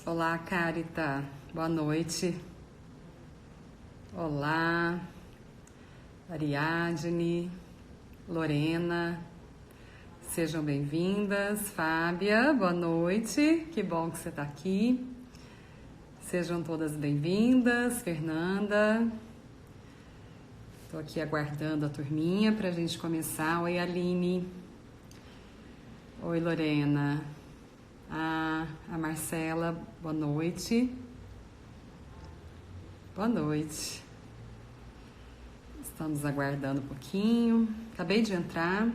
Olá, Carita. Boa noite. Olá, Ariadne, Lorena. Sejam bem-vindas. Fábia, boa noite. Que bom que você está aqui. Sejam todas bem-vindas. Fernanda. Estou aqui aguardando a turminha para a gente começar. Oi, Aline. Oi, Lorena. A Marcela, boa noite. Boa noite. Estamos aguardando um pouquinho. Acabei de entrar.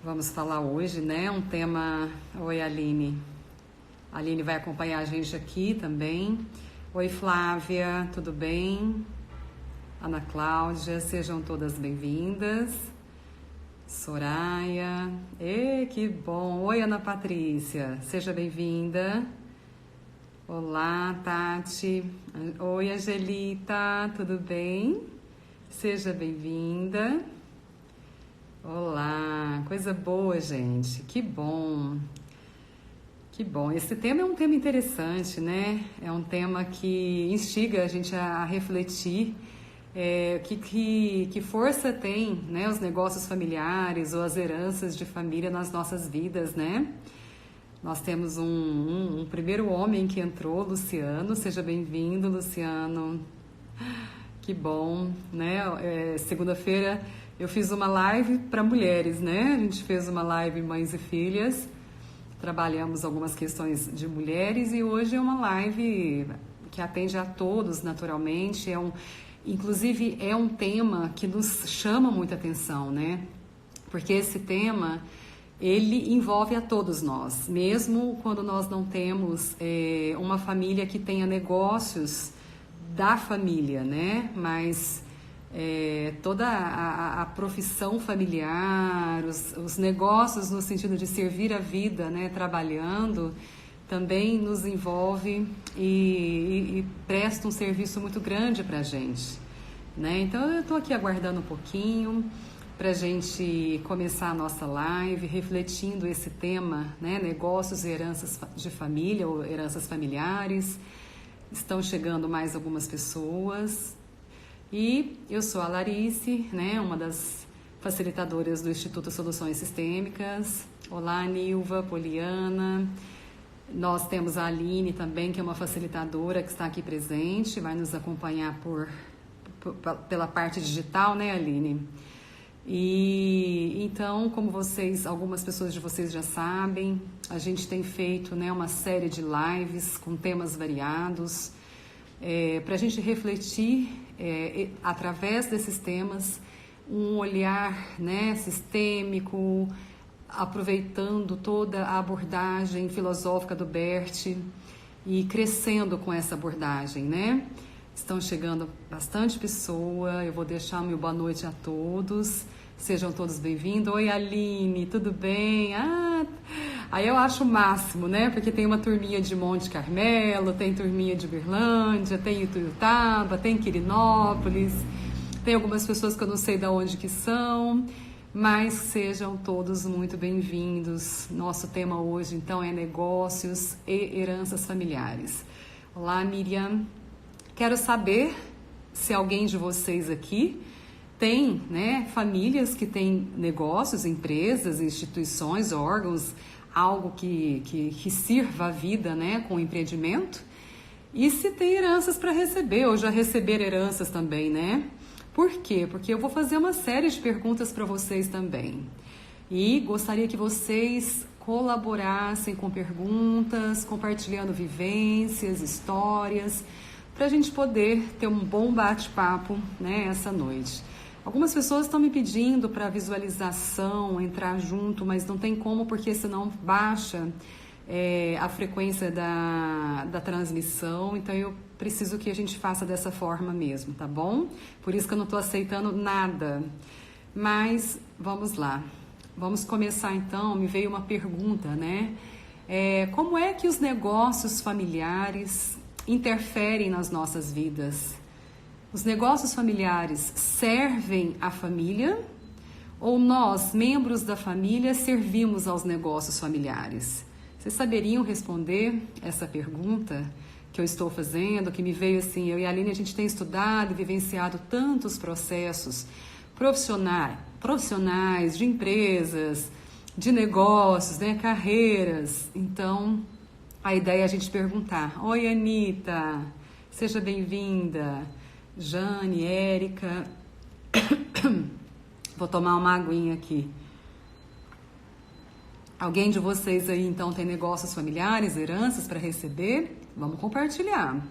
Vamos falar hoje, né? Um tema... Oi, Aline. A Aline vai acompanhar a gente aqui também. Oi, Flávia, tudo bem? Ana Cláudia, sejam todas bem-vindas. Soraya, que bom! Oi, Ana Patrícia, seja bem-vinda. Olá, Tati. Oi, Angelita, tudo bem? Seja bem-vinda. Olá, coisa boa, gente, que bom. Que bom, esse tema é um tema interessante, né? É um tema que instiga a gente a refletir. Que força tem, né, os negócios familiares ou as heranças de família nas nossas vidas, né? Nós temos um primeiro homem que entrou, Luciano. Seja bem-vindo, Luciano. Que bom, né? Segunda-feira eu fiz uma live para mulheres, né? A gente fez uma live Mães e Filhas. Trabalhamos algumas questões de mulheres e hoje é uma live que atende a todos naturalmente. Inclusive, é um tema que nos chama muita atenção, né? Porque esse tema, ele envolve a todos nós, mesmo quando nós não temos uma família que tenha negócios da família, né? Mas toda a profissão familiar, os negócios no sentido de servir a vida, né? Trabalhando, também nos envolve e presta um serviço muito grande para a gente, né? Então eu estou aqui aguardando um pouquinho para a gente começar a nossa live, refletindo esse tema, né? Negócios e heranças de família ou heranças familiares. Estão chegando mais algumas pessoas e eu sou a Larice, né? Uma das facilitadoras do Instituto Soluções Sistêmicas. Olá, Nilva, Poliana. Nós temos a Aline também, que é uma facilitadora que está aqui presente, vai nos acompanhar pela parte digital, né, Aline? E então, como algumas pessoas de vocês já sabem, a gente tem feito, né, uma série de lives com temas variados, para a gente refletir através desses temas um olhar, né, sistêmico, aproveitando toda a abordagem filosófica do Bert e crescendo com essa abordagem, né? Estão chegando bastante pessoa, eu vou deixar meu boa noite a todos, sejam todos bem-vindos. Oi, Aline, tudo bem? Aí eu acho o máximo, né? Porque tem uma turminha de Monte Carmelo, tem turminha de Berlândia, tem Ituiutaba, tem Quirinópolis, tem algumas pessoas que eu não sei de onde que são, mas sejam todos muito bem-vindos. Nosso tema hoje, então, é negócios e heranças familiares. Olá, Miriam. Quero saber se alguém de vocês aqui tem, né, famílias que têm negócios, empresas, instituições, órgãos, algo que sirva a vida, né, com empreendimento. E se tem heranças para receber, ou já receber heranças também, né? Por quê? Porque eu vou fazer uma série de perguntas para vocês também. E gostaria que vocês colaborassem com perguntas, compartilhando vivências, histórias, para a gente poder ter um bom bate-papo, né, essa noite. Algumas pessoas estão me pedindo para visualização, entrar junto, mas não tem como, porque senão baixa a frequência da transmissão, então eu preciso que a gente faça dessa forma mesmo, tá bom? Por isso que eu não estou aceitando nada. Mas vamos lá. Vamos começar então. Me veio uma pergunta, né? Como é que os negócios familiares interferem nas nossas vidas? Os negócios familiares servem à família Ou nós, membros da família, servimos aos negócios familiares? Vocês saberiam responder essa pergunta que eu estou fazendo, que me veio assim? Eu e a Aline, a gente tem estudado e vivenciado tantos processos profissionais, de empresas, de negócios, né, carreiras. Então, a ideia é a gente perguntar: oi, Anitta, seja bem-vinda. Jane, Érica. Vou tomar uma aguinha aqui. Alguém de vocês aí, então, tem negócios familiares, heranças para receber? Vamos compartilhar.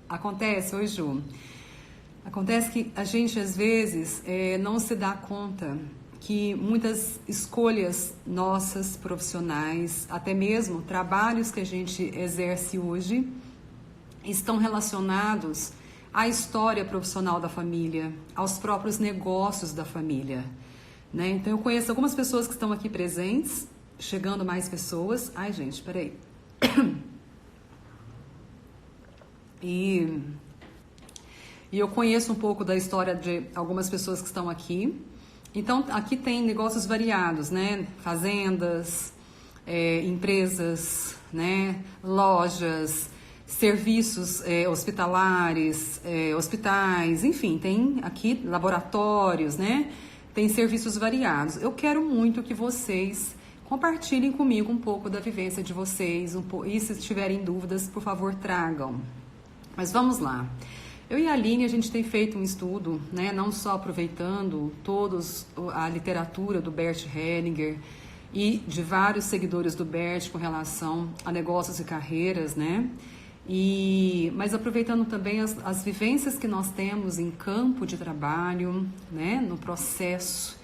Acontece, oi, Ju. Acontece que a gente, às vezes, não se dá conta que muitas escolhas nossas, profissionais, até mesmo trabalhos que a gente exerce hoje, estão relacionados à história profissional da família, aos próprios negócios da família, né? Então, eu conheço algumas pessoas que estão aqui presentes, chegando mais pessoas. Ai, gente, peraí. E eu conheço um pouco da história de algumas pessoas que estão aqui. Então, aqui tem negócios variados, né? Fazendas, empresas, né? Lojas, serviços hospitalares, hospitais, enfim, tem aqui laboratórios, né? Tem serviços variados. Eu quero muito que vocês compartilhem comigo um pouco da vivência de vocês, e se tiverem dúvidas, por favor, tragam. Mas vamos lá. Eu e a Aline, a gente tem feito um estudo, né, não só aproveitando a literatura do Bert Hellinger e de vários seguidores do Bert com relação a negócios e carreiras, né? Mas aproveitando também as vivências que nós temos em campo de trabalho, né, no processo.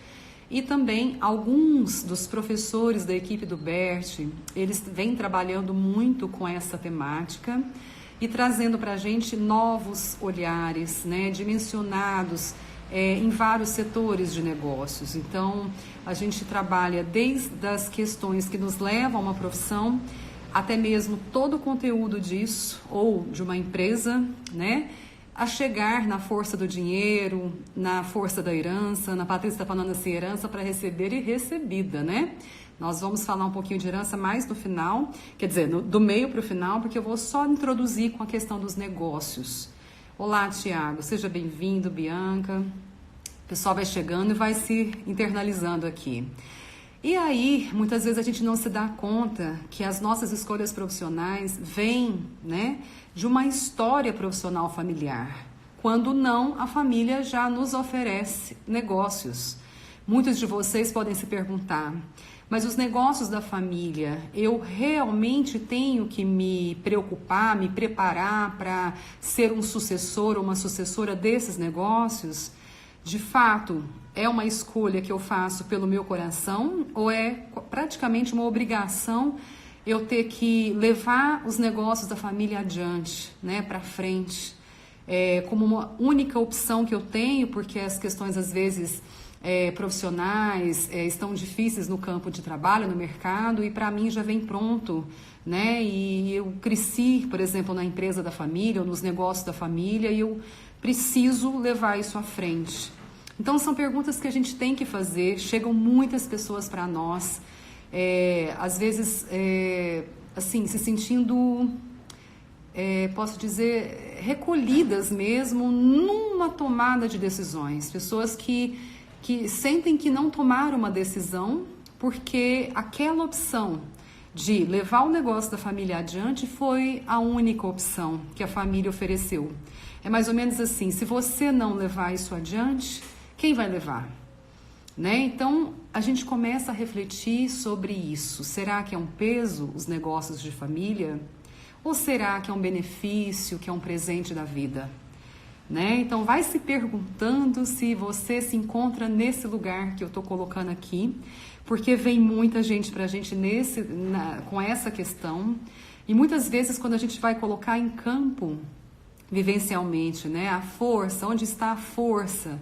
E também alguns dos professores da equipe do Bert, eles vêm trabalhando muito com essa temática e trazendo para a gente novos olhares, né, dimensionados em vários setores de negócios. Então, a gente trabalha desde as questões que nos levam a uma profissão, até mesmo todo o conteúdo disso, ou de uma empresa, né, a chegar na força do dinheiro, na força da herança. Na Patrícia está falando assim, herança para receber e recebida, né? Nós vamos falar um pouquinho de herança mais no final, quer dizer, do meio para o final, porque eu vou só introduzir com a questão dos negócios. Olá, Tiago, seja bem-vindo, Bianca. O pessoal vai chegando e vai se internalizando aqui. E aí, muitas vezes a gente não se dá conta que as nossas escolhas profissionais vêm, né, de uma história profissional familiar. Quando não, a família já nos oferece negócios. Muitos de vocês podem se perguntar: mas os negócios da família, eu realmente tenho que me preocupar, me preparar para ser um sucessor ou uma sucessora desses negócios? De fato, é uma escolha que eu faço pelo meu coração ou é praticamente uma obrigação eu ter que levar os negócios da família adiante, né, para frente, como uma única opção que eu tenho, porque as questões às vezes profissionais estão difíceis no campo de trabalho, no mercado, e para mim já vem pronto, né? E eu cresci, por exemplo, na empresa da família ou nos negócios da família, e eu preciso levar isso à frente. Então são perguntas que a gente tem que fazer. Chegam muitas pessoas para nós, às vezes assim, se sentindo, posso dizer, recolhidas mesmo numa tomada de decisões. Pessoas que sentem que não tomaram uma decisão porque aquela opção de levar o negócio da família adiante foi a única opção que a família ofereceu. É mais ou menos assim: se você não levar isso adiante, quem vai levar? Né? Então, a gente começa a refletir sobre isso. Será que é um peso os negócios de família? Ou será que é um benefício, que é um presente da vida? Né? Então, vai se perguntando se você se encontra nesse lugar que eu estou colocando aqui, porque vem muita gente para a gente com essa questão. E muitas vezes, quando a gente vai colocar em campo, vivencialmente, né, a força, onde está a força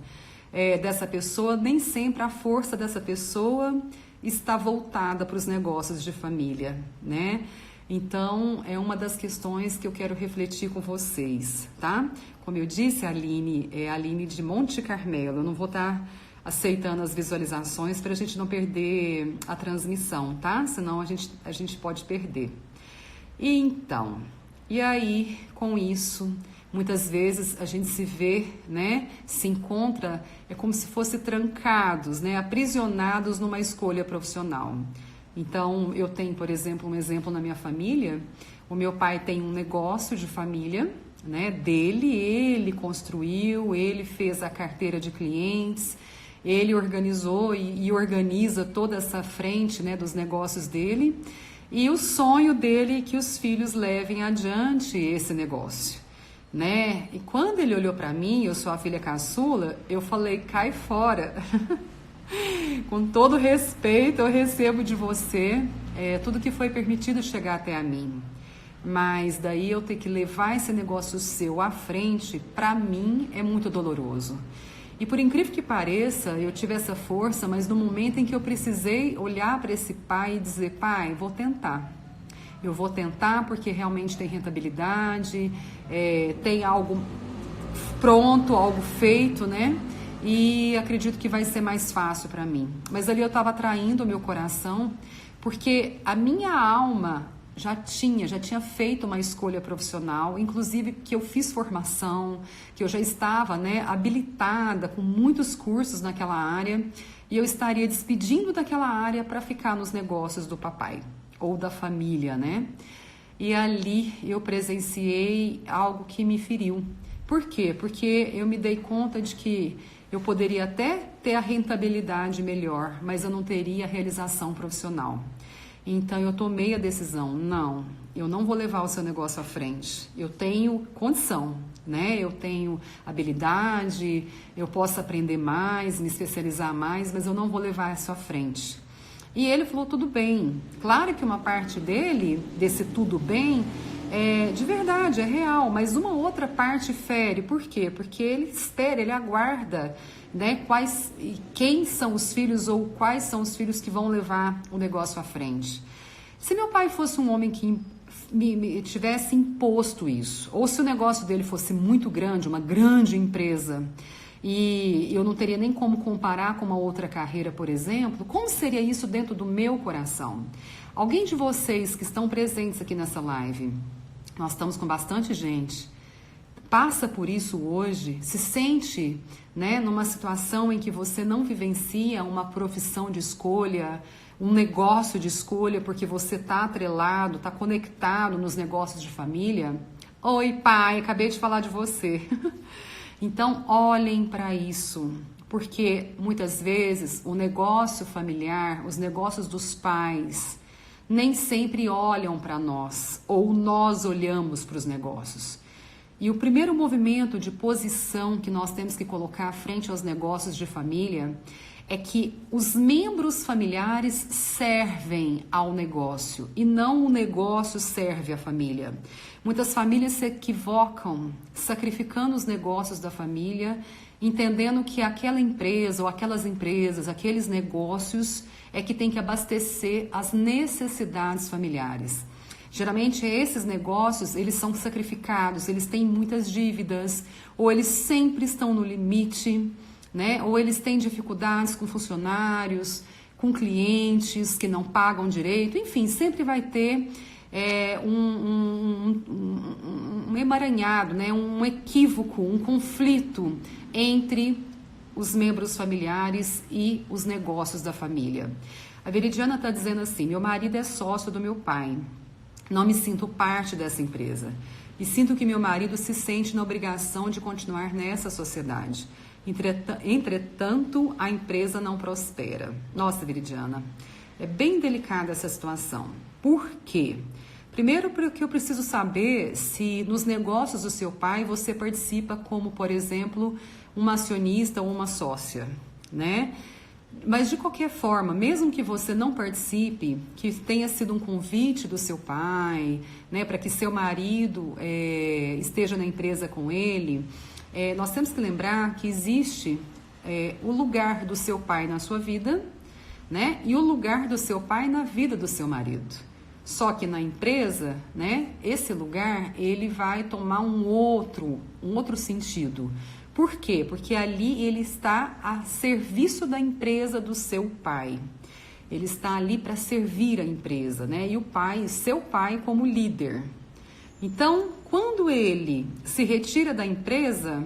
dessa pessoa, nem sempre a força dessa pessoa está voltada para os negócios de família, né? Então, é uma das questões que eu quero refletir com vocês, tá? Como eu disse, a Aline é a Aline de Monte Carmelo. Eu não vou estar aceitando as visualizações para a gente não perder a transmissão, tá? Senão a gente pode perder. E aí, com isso, muitas vezes a gente se vê, né, se encontra, é como se fosse trancados, né, aprisionados numa escolha profissional. Então, eu tenho, por exemplo, um exemplo na minha família. O meu pai tem um negócio de família, né, dele, ele construiu, ele fez a carteira de clientes, ele organizou e organiza toda essa frente, né, dos negócios dele. E o sonho dele é que os filhos levem adiante esse negócio, né? E quando ele olhou para mim, eu sou a filha caçula, eu falei, cai fora. Com todo respeito, eu recebo de você tudo que foi permitido chegar até a mim. Mas daí eu ter que levar esse negócio seu à frente, para mim é muito doloroso. E por incrível que pareça, eu tive essa força, mas no momento em que eu precisei olhar para esse pai e dizer, pai, vou tentar. Eu vou tentar porque realmente tem rentabilidade, tem algo pronto, algo feito, né? E acredito que vai ser mais fácil para mim. Mas ali eu estava traindo o meu coração, porque a minha alma já tinha feito uma escolha profissional, inclusive que eu fiz formação, que eu já estava, né, habilitada com muitos cursos naquela área, e eu estaria despedindo daquela área para ficar nos negócios do papai ou da família, né? E ali eu presenciei algo que me feriu. Por quê? Porque eu me dei conta de que eu poderia até ter a rentabilidade melhor, mas eu não teria a realização profissional. Então eu tomei a decisão, não, eu não vou levar o seu negócio à frente. Eu tenho condição, né? Eu tenho habilidade, eu posso aprender mais, me especializar mais, mas eu não vou levar isso à frente. E ele falou, tudo bem. Claro que uma parte dele, desse tudo bem, de verdade, é real, mas uma outra parte fere. Por quê? Porque ele espera, ele aguarda, né, quem são os filhos ou quais são os filhos que vão levar o negócio à frente. Se meu pai fosse um homem que me tivesse imposto isso, ou se o negócio dele fosse muito grande, uma grande empresa, e eu não teria nem como comparar com uma outra carreira, por exemplo, como seria isso dentro do meu coração? Alguém de vocês que estão presentes aqui nessa live, nós estamos com bastante gente, passa por isso hoje, se sente, né, numa situação em que você não vivencia uma profissão de escolha, um negócio de escolha, porque você está atrelado, está conectado nos negócios de família. Oi, pai, acabei de falar de você. Então, olhem para isso, porque muitas vezes o negócio familiar, os negócios dos pais, nem sempre olham para nós, ou nós olhamos para os negócios. E o primeiro movimento de posição que nós temos que colocar frente aos negócios de família é que os membros familiares servem ao negócio e não o negócio serve à família. Muitas famílias se equivocam sacrificando os negócios da família, entendendo que aquela empresa ou aquelas empresas, aqueles negócios é que tem que abastecer as necessidades familiares. Geralmente esses negócios, eles são sacrificados, eles têm muitas dívidas, ou eles sempre estão no limite, né? Ou eles têm dificuldades com funcionários, com clientes que não pagam direito, enfim, sempre vai ter um emaranhado, né? Um equívoco, um conflito entre os membros familiares e os negócios da família. A Veridiana está dizendo assim, meu marido é sócio do meu pai. Não me sinto parte dessa empresa e sinto que meu marido se sente na obrigação de continuar nessa sociedade. Entretanto, a empresa não prospera. Nossa, Viridiana, é bem delicada essa situação. Por quê? Primeiro, porque eu preciso saber se nos negócios do seu pai você participa como, por exemplo, uma acionista ou uma sócia, né? Mas de qualquer forma, mesmo que você não participe, que tenha sido um convite do seu pai, né, para que seu marido esteja na empresa com ele, nós temos que lembrar que existe o lugar do seu pai na sua vida, né, e o lugar do seu pai na vida do seu marido. Só que na empresa, né, esse lugar ele vai tomar um outro sentido. Por quê? Porque ali ele está a serviço da empresa do seu pai. Ele está ali para servir a empresa, né? E o pai, seu pai como líder. Então, quando ele se retira da empresa,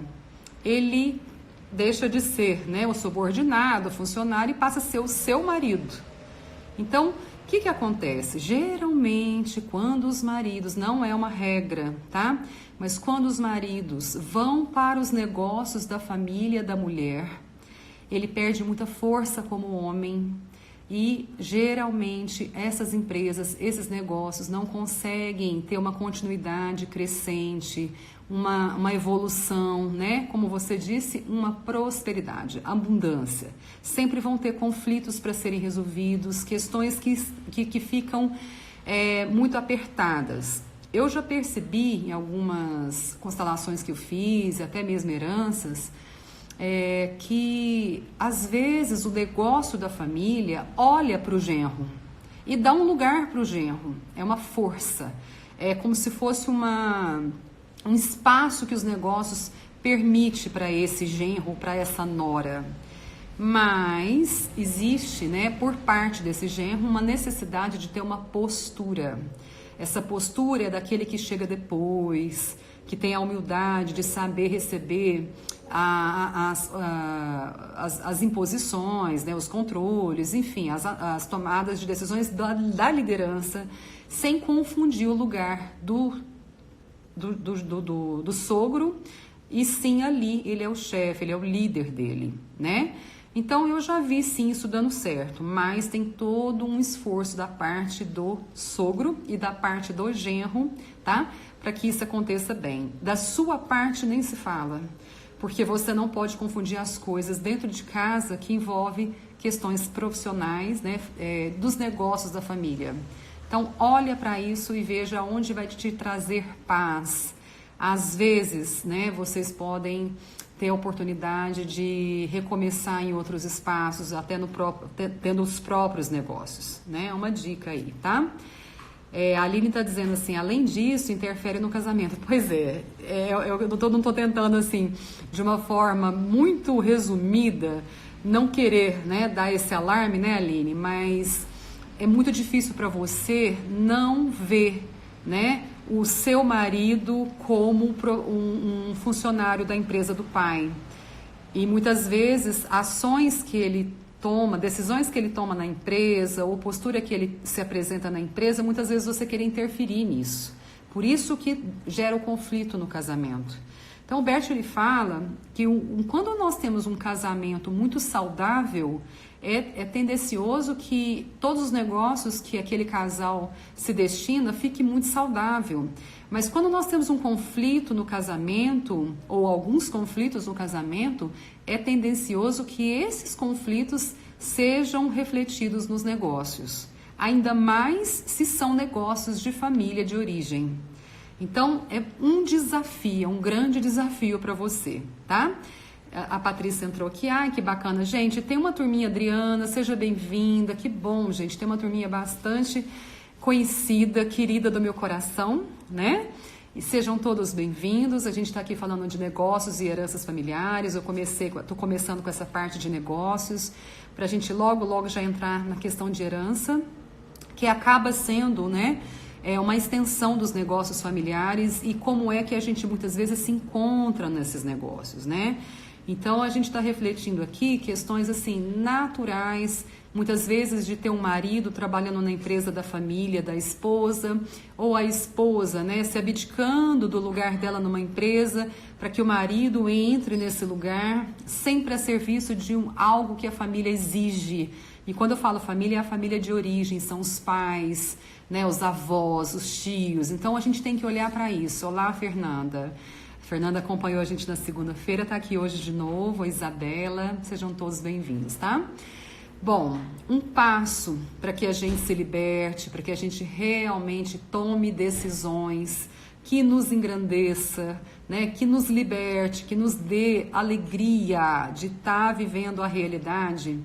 ele deixa de ser, né, o subordinado, o funcionário, e passa a ser o seu marido. Então, o que acontece? Geralmente, quando os maridos, não é uma regra, tá? Mas quando os maridos vão para os negócios da família da mulher, ele perde muita força como homem. E geralmente essas empresas, esses negócios não conseguem ter uma continuidade crescente, uma evolução, né? Como você disse, uma prosperidade, abundância. Sempre vão ter conflitos para serem resolvidos, questões que ficam muito apertadas. Eu já percebi em algumas constelações que eu fiz, até mesmo heranças, que às vezes o negócio da família olha para o genro e dá um lugar para o genro, é uma força, é como se fosse um espaço que os negócios permite para esse genro, para essa nora. Mas existe, né, por parte desse genro, uma necessidade de ter uma postura. Essa postura é daquele que chega depois, que tem a humildade de saber receber as imposições, né, os controles, enfim, as tomadas de decisões da liderança, sem confundir o lugar do sogro, e sim ali ele é o chefe, ele é o líder dele, né? Então eu já vi sim isso dando certo, mas tem todo um esforço da parte do sogro e da parte do genro, tá? Para que isso aconteça bem. Da sua parte nem se fala, porque você não pode confundir as coisas dentro de casa que envolve questões profissionais, né? Dos negócios da família. Então olha para isso e veja onde vai te trazer paz. Às vezes, né, vocês podem ter a oportunidade de recomeçar em outros espaços, até tendo os próprios negócios, né? Uma dica aí, tá? A Aline está dizendo assim, além disso, interfere no casamento. Pois eu não tô tentando, assim, de uma forma muito resumida, não querer, né, dar esse alarme, né, Aline? Mas é muito difícil para você não ver, né, o seu marido como um funcionário da empresa do pai. E muitas vezes ações que ele toma, decisões que ele toma na empresa, ou postura que ele se apresenta na empresa, muitas vezes você quer interferir nisso. Por isso que gera o conflito no casamento. Então o Bert, ele fala que quando nós temos um casamento muito saudável, é tendencioso que todos os negócios que aquele casal se destina fique muito saudável. Mas quando nós temos um conflito no casamento, ou alguns conflitos no casamento, é tendencioso que esses conflitos sejam refletidos nos negócios. Ainda mais se são negócios de família de origem. Então, é um desafio, um grande desafio para você, tá? A Patrícia entrou aqui, que bacana, gente, tem uma turminha, Adriana, seja bem-vinda, que bom, gente, tem uma turminha bastante conhecida, querida do meu coração, né? E sejam todos bem-vindos, a gente está aqui falando de negócios e heranças familiares, estou começando com essa parte de negócios, para a gente logo já entrar na questão de herança, que acaba sendo, né, uma extensão dos negócios familiares e como é que a gente muitas vezes se encontra nesses negócios, né? Então a gente está refletindo aqui questões assim naturais, muitas vezes de ter um marido trabalhando na empresa da família, da esposa, ou a esposa, né, se abdicando do lugar dela numa empresa para que o marido entre nesse lugar, sempre a serviço de algo que a família exige. E quando eu falo família, é a família de origem, são os pais, né, os avós, os tios. Então a gente tem que olhar para isso. Olá, Fernanda. Fernanda acompanhou a gente na segunda-feira, está aqui hoje de novo, a Isabela, sejam todos bem-vindos, tá? Bom, um passo para que a gente se liberte, para que a gente realmente tome decisões que nos engrandeça, né, que nos liberte, que nos dê alegria de estar vivendo a realidade,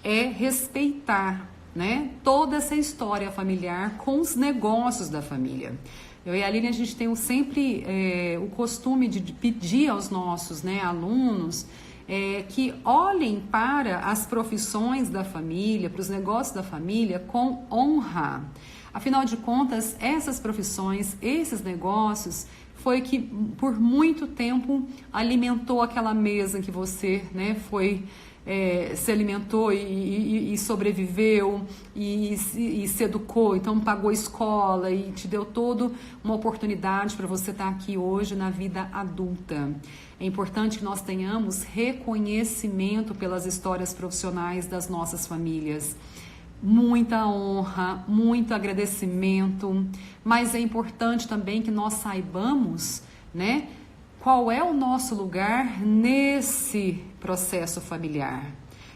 é respeitar, né, toda essa história familiar com os negócios da família. Eu e a Aline, a gente tem sempre o costume de pedir aos nossos, né, alunos que olhem para as profissões da família, para os negócios da família com honra. Afinal de contas, essas profissões, esses negócios, foi que por muito tempo alimentou aquela mesa que você, né, se alimentou e sobreviveu e se educou, então pagou escola e te deu toda uma oportunidade para você estar aqui hoje na vida adulta. É importante que nós tenhamos reconhecimento pelas histórias profissionais das nossas famílias. Muita honra, muito agradecimento, mas é importante também que nós saibamos, né, qual é o nosso lugar nesse processo familiar.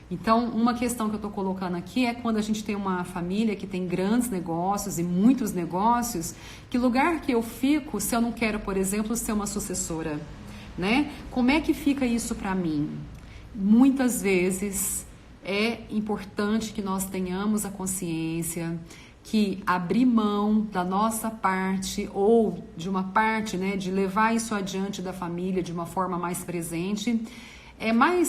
Então, uma questão que eu estou colocando aqui é quando a gente tem uma família que tem grandes negócios e muitos negócios, que lugar que eu fico se eu não quero, por exemplo, ser uma sucessora, né? Como é que fica isso para mim? Muitas vezes é importante que nós tenhamos a consciência que abrir mão da nossa parte ou de uma parte, né, de levar isso adiante da família de uma forma mais presente,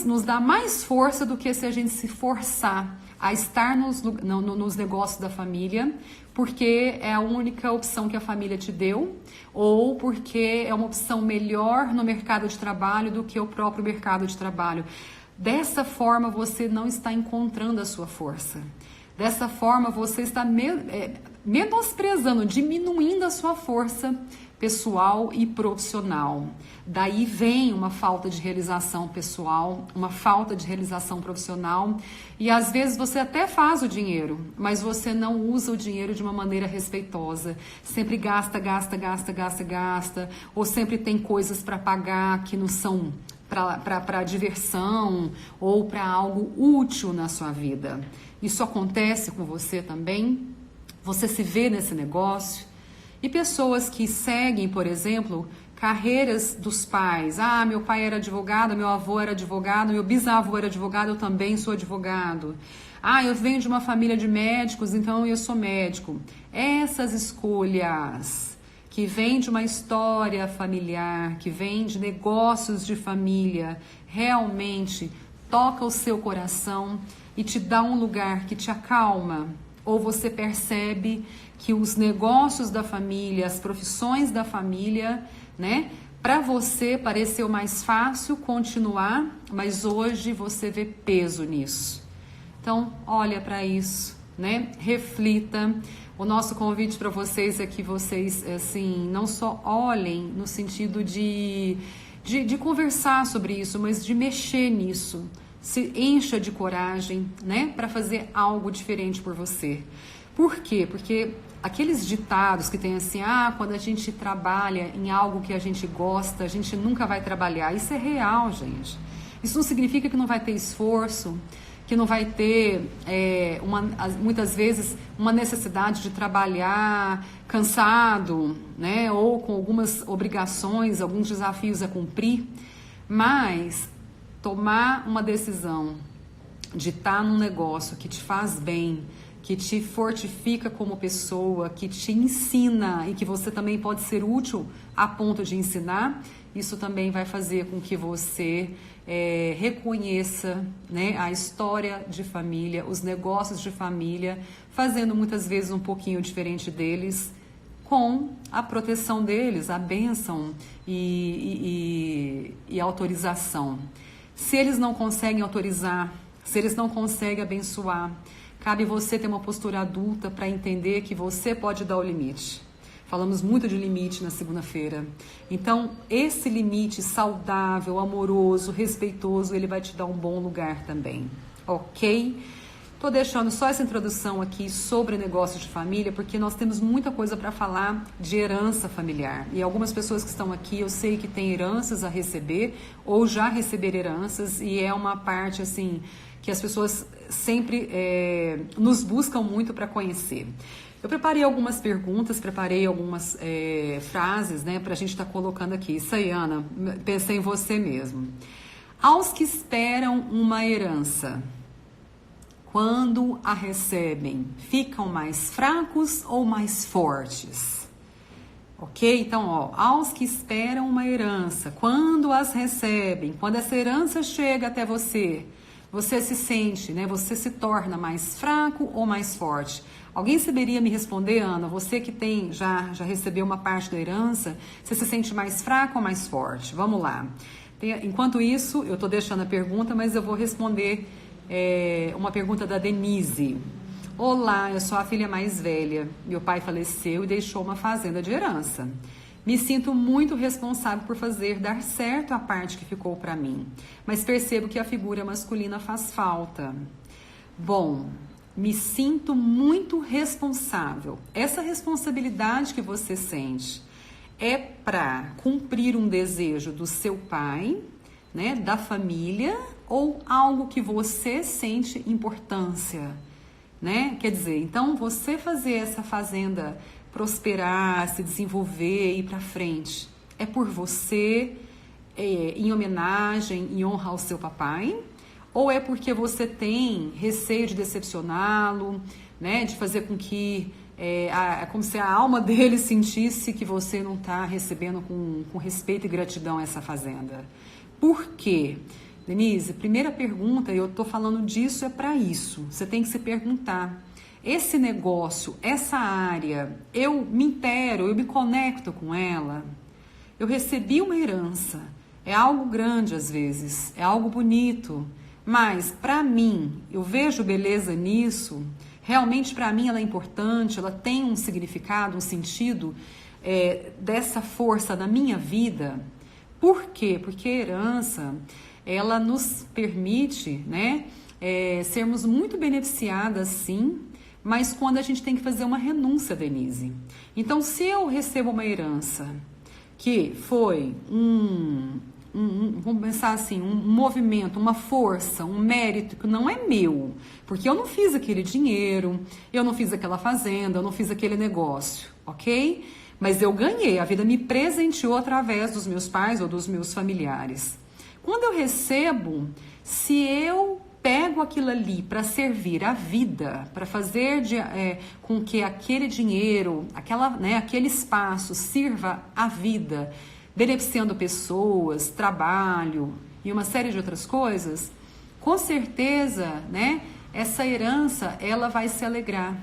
nos dá mais força do que se a gente se forçar a estar nos negócios da família, porque é a única opção que a família te deu, ou porque é uma opção melhor no mercado de trabalho do que o próprio mercado de trabalho. Dessa forma, você não está encontrando a sua força. Dessa forma, você está menosprezando, diminuindo a sua força pessoal e profissional. Daí vem uma falta de realização pessoal, uma falta de realização profissional, e às vezes você até faz o dinheiro, mas você não usa o dinheiro de uma maneira respeitosa. Sempre gasta, ou sempre tem coisas para pagar que não são para diversão ou para algo útil na sua vida. Isso acontece com você também? Você se vê nesse negócio? E pessoas que seguem, por exemplo, carreiras dos pais. Ah, meu pai era advogado, meu avô era advogado, meu bisavô era advogado, eu também sou advogado. Ah, eu venho de uma família de médicos, então eu sou médico. Essas escolhas que vêm de uma história familiar, que vêm de negócios de família, realmente toca o seu coração e te dá um lugar que te acalma? Ou você percebe que os negócios da família, as profissões da família, né, para você pareceu mais fácil continuar, mas hoje você vê peso nisso. Então, olha para isso, né? Reflita. O nosso convite para vocês é que vocês, assim, não só olhem no sentido de conversar sobre isso, mas de mexer nisso. Se encha de coragem, né, para fazer algo diferente por você. Por quê? Porque aqueles ditados que tem assim, quando a gente trabalha em algo que a gente gosta, a gente nunca vai trabalhar. Isso é real, gente. Isso não significa que não vai ter esforço, que não vai ter, muitas vezes, uma necessidade de trabalhar cansado, né, ou com algumas obrigações, alguns desafios a cumprir, mas tomar uma decisão de estar num negócio que te faz bem, que te fortifica como pessoa, que te ensina e que você também pode ser útil a ponto de ensinar, isso também vai fazer com que você reconheça, né, a história de família, os negócios de família, fazendo muitas vezes um pouquinho diferente deles, com a proteção deles, a bênção e autorização. Se eles não conseguem autorizar, se eles não conseguem abençoar, cabe você ter uma postura adulta para entender que você pode dar o limite. Falamos muito de limite na segunda-feira. Então, esse limite saudável, amoroso, respeitoso, ele vai te dar um bom lugar também, ok? Estou deixando só essa introdução aqui sobre negócios de família, porque nós temos muita coisa para falar de herança familiar. E algumas pessoas que estão aqui, eu sei que têm heranças a receber ou já receberam heranças, e é uma parte assim que as pessoas sempre nos buscam muito para conhecer. Eu preparei algumas perguntas, preparei algumas frases, né, para a gente estar colocando aqui. Isso aí, Ana, pensei em você mesmo. Aos que esperam uma herança, quando a recebem, ficam mais fracos ou mais fortes? Ok? Então, ó, aos que esperam uma herança, quando as recebem, quando essa herança chega até você, você se sente, né? Você se torna mais fraco ou mais forte? Alguém saberia me responder, Ana? Você que já recebeu uma parte da herança, você se sente mais fraco ou mais forte? Vamos lá. Enquanto isso, eu estou deixando a pergunta, mas eu vou responder uma pergunta da Denise. Olá, eu sou a filha mais velha. Meu pai faleceu e deixou uma fazenda de herança. Me sinto muito responsável por dar certo a parte que ficou para mim, mas percebo que a figura masculina faz falta. Bom, me sinto muito responsável. Essa responsabilidade que você sente é para cumprir um desejo do seu pai, né, da família, ou algo que você sente importância, né? Quer dizer, então você fazer essa fazenda prosperar, se desenvolver, ir para frente, é por você, em homenagem, em honra ao seu papai? Ou é porque você tem receio de decepcioná-lo, né? De fazer com que, como se a alma dele sentisse que você não está recebendo com respeito e gratidão essa fazenda? Por quê? Denise, primeira pergunta, eu estou falando disso, é para isso. Você tem que se perguntar. Esse negócio, essa área, eu me intero, eu me conecto com ela. Eu recebi uma herança. É algo grande às vezes, é algo bonito. Mas, para mim, eu vejo beleza nisso. Realmente, para mim, ela é importante, ela tem um significado, um sentido dessa força na minha vida. Por quê? Porque a herança, ela nos permite, né, sermos muito beneficiadas, sim, mas quando a gente tem que fazer uma renúncia, Denise. Então, se eu recebo uma herança que foi vamos pensar assim, um movimento, uma força, um mérito que não é meu, porque eu não fiz aquele dinheiro, eu não fiz aquela fazenda, eu não fiz aquele negócio, ok? Mas eu ganhei, a vida me presenteou através dos meus pais ou dos meus familiares. Quando eu recebo, se eu pego aquilo ali para servir a vida, para fazer com que aquele dinheiro, aquele espaço sirva a vida, beneficiando pessoas, trabalho e uma série de outras coisas, com certeza, né, essa herança ela vai se alegrar.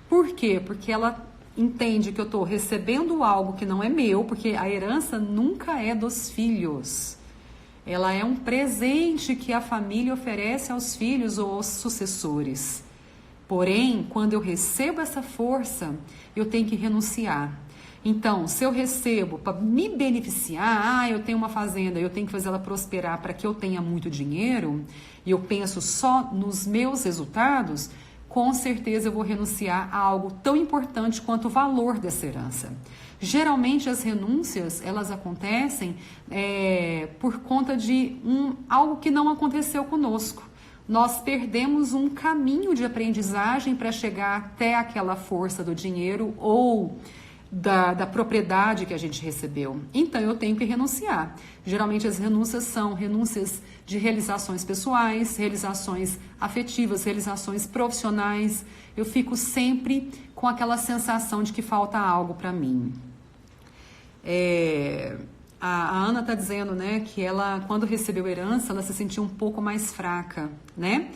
Por quê? Porque ela entende que eu estou recebendo algo que não é meu, porque a herança nunca é dos filhos. Ela é um presente que a família oferece aos filhos ou aos sucessores. Porém, quando eu recebo essa força, eu tenho que renunciar. Então, se eu recebo para me beneficiar, eu tenho uma fazenda, eu tenho que fazer ela prosperar para que eu tenha muito dinheiro, e eu penso só nos meus resultados, com certeza eu vou renunciar a algo tão importante quanto o valor dessa herança. Geralmente as renúncias, elas acontecem por conta de algo que não aconteceu conosco. Nós perdemos um caminho de aprendizagem para chegar até aquela força do dinheiro ou da propriedade que a gente recebeu. Então eu tenho que renunciar. Geralmente as renúncias são renúncias de realizações pessoais, realizações afetivas, realizações profissionais. Eu fico sempre com aquela sensação de que falta algo para mim. A Ana está dizendo, né, que ela, quando recebeu herança, ela se sentiu um pouco mais fraca, né?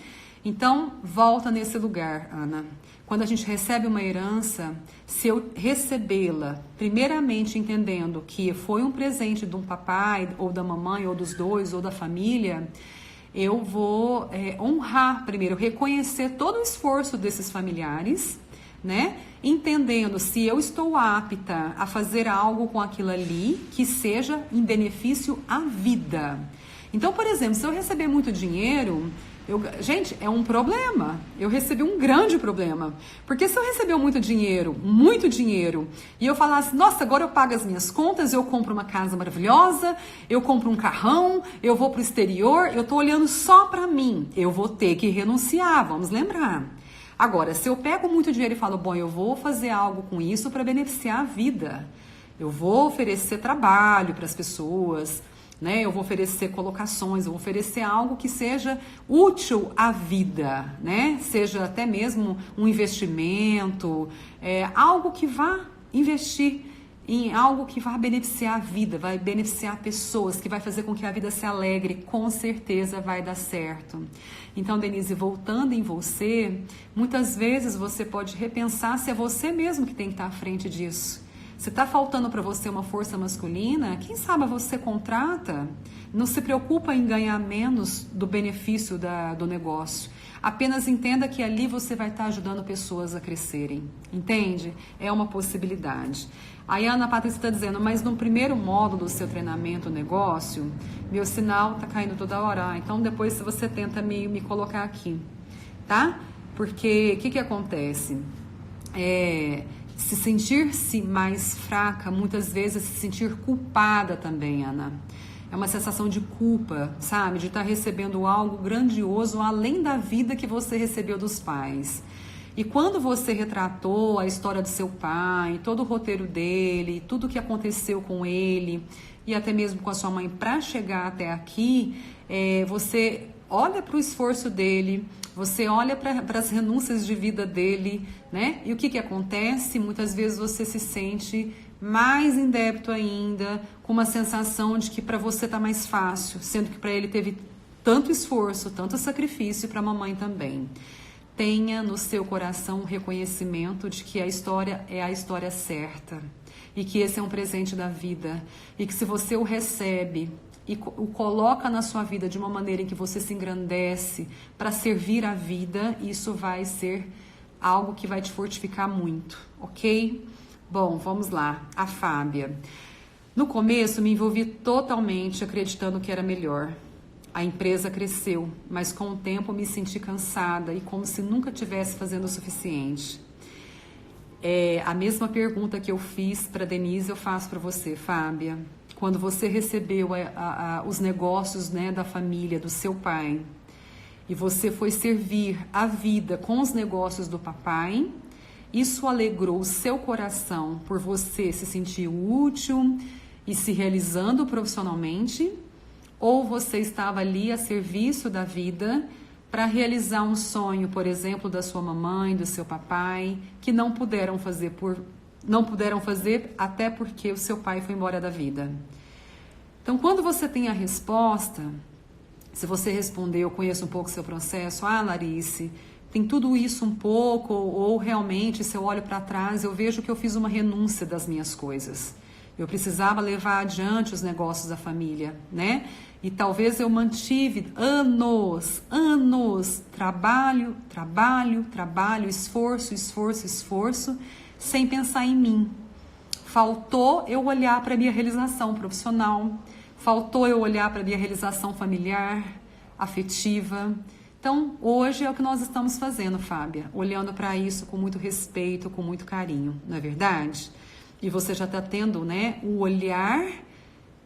Então, volta nesse lugar, Ana. Quando a gente recebe uma herança, se eu recebê-la, primeiramente entendendo que foi um presente de um papai, ou da mamãe, ou dos dois, ou da família, eu vou honrar primeiro, reconhecer todo o esforço desses familiares, né? Entendendo se eu estou apta a fazer algo com aquilo ali que seja em benefício à vida. Então, por exemplo, se eu receber muito dinheiro, gente, é um problema. Eu recebi um grande problema. Porque se eu receber muito dinheiro, e eu falasse, nossa, agora eu pago as minhas contas, eu compro uma casa maravilhosa, eu compro um carrão, eu vou para o exterior, eu estou olhando só para mim. Eu vou ter que renunciar, vamos lembrar. Agora, se eu pego muito dinheiro e falo, bom, eu vou fazer algo com isso para beneficiar a vida. Eu vou oferecer trabalho para as pessoas, né? Eu vou oferecer colocações, eu vou oferecer algo que seja útil à vida, né? Seja até mesmo um investimento, algo que vá investir em algo que vai beneficiar a vida, vai beneficiar pessoas, que vai fazer com que a vida se alegre, com certeza vai dar certo. Então, Denise, voltando em você, muitas vezes você pode repensar se é você mesmo que tem que estar à frente disso. Se está faltando para você uma força masculina, quem sabe você contrata. Não se preocupa em ganhar menos do benefício do negócio. Apenas entenda que ali você vai estar ajudando pessoas a crescerem. Entende? É uma possibilidade. Aí a Ana Patrícia está dizendo, mas no primeiro módulo do seu treinamento negócio, meu sinal está caindo toda hora. Então depois você tenta me colocar aqui, tá? Porque o que acontece? Se sentir-se mais fraca, muitas vezes se sentir culpada também, Ana. É uma sensação de culpa, sabe? De estar recebendo algo grandioso além da vida que você recebeu dos pais. E quando você retratou a história do seu pai, todo o roteiro dele, tudo o que aconteceu com ele e até mesmo com a sua mãe para chegar até aqui, você olha para o esforço dele, você olha para as renúncias de vida dele, né? E o que acontece? Muitas vezes você se sente mais em débito ainda, com uma sensação de que para você tá mais fácil, sendo que para ele teve tanto esforço, tanto sacrifício, para a mamãe também. Tenha no seu coração o reconhecimento de que a história é a história certa e que esse é um presente da vida e que se você o recebe e o coloca na sua vida de uma maneira em que você se engrandece para servir a vida, isso vai ser algo que vai te fortificar muito, ok? Bom, vamos lá. A Fábia. No começo me envolvi totalmente acreditando que era melhor. A empresa cresceu, mas com o tempo me senti cansada e como se nunca tivesse fazendo o suficiente. A mesma pergunta que eu fiz para Denise, eu faço para você, Fábia. Quando você recebeu os negócios, né, da família, do seu pai, e você foi servir a vida com os negócios do papai, isso alegrou o seu coração por você se sentir útil e se realizando profissionalmente? Ou você estava ali a serviço da vida para realizar um sonho, por exemplo, da sua mamãe, do seu papai, que não puderam fazer até porque o seu pai foi embora da vida? Então, quando você tem a resposta, se você responder, eu conheço um pouco o seu processo, Larice, tem tudo isso um pouco, ou realmente, se eu olho para trás, eu vejo que eu fiz uma renúncia das minhas coisas. Eu precisava levar adiante os negócios da família, né? E talvez eu mantive anos, trabalho, esforço, sem pensar em mim. Faltou eu olhar para a minha realização profissional, faltou eu olhar para a minha realização familiar, afetiva. Então, hoje é o que nós estamos fazendo, Fábia, olhando para isso com muito respeito, com muito carinho, não é verdade? E você já está tendo, né, o olhar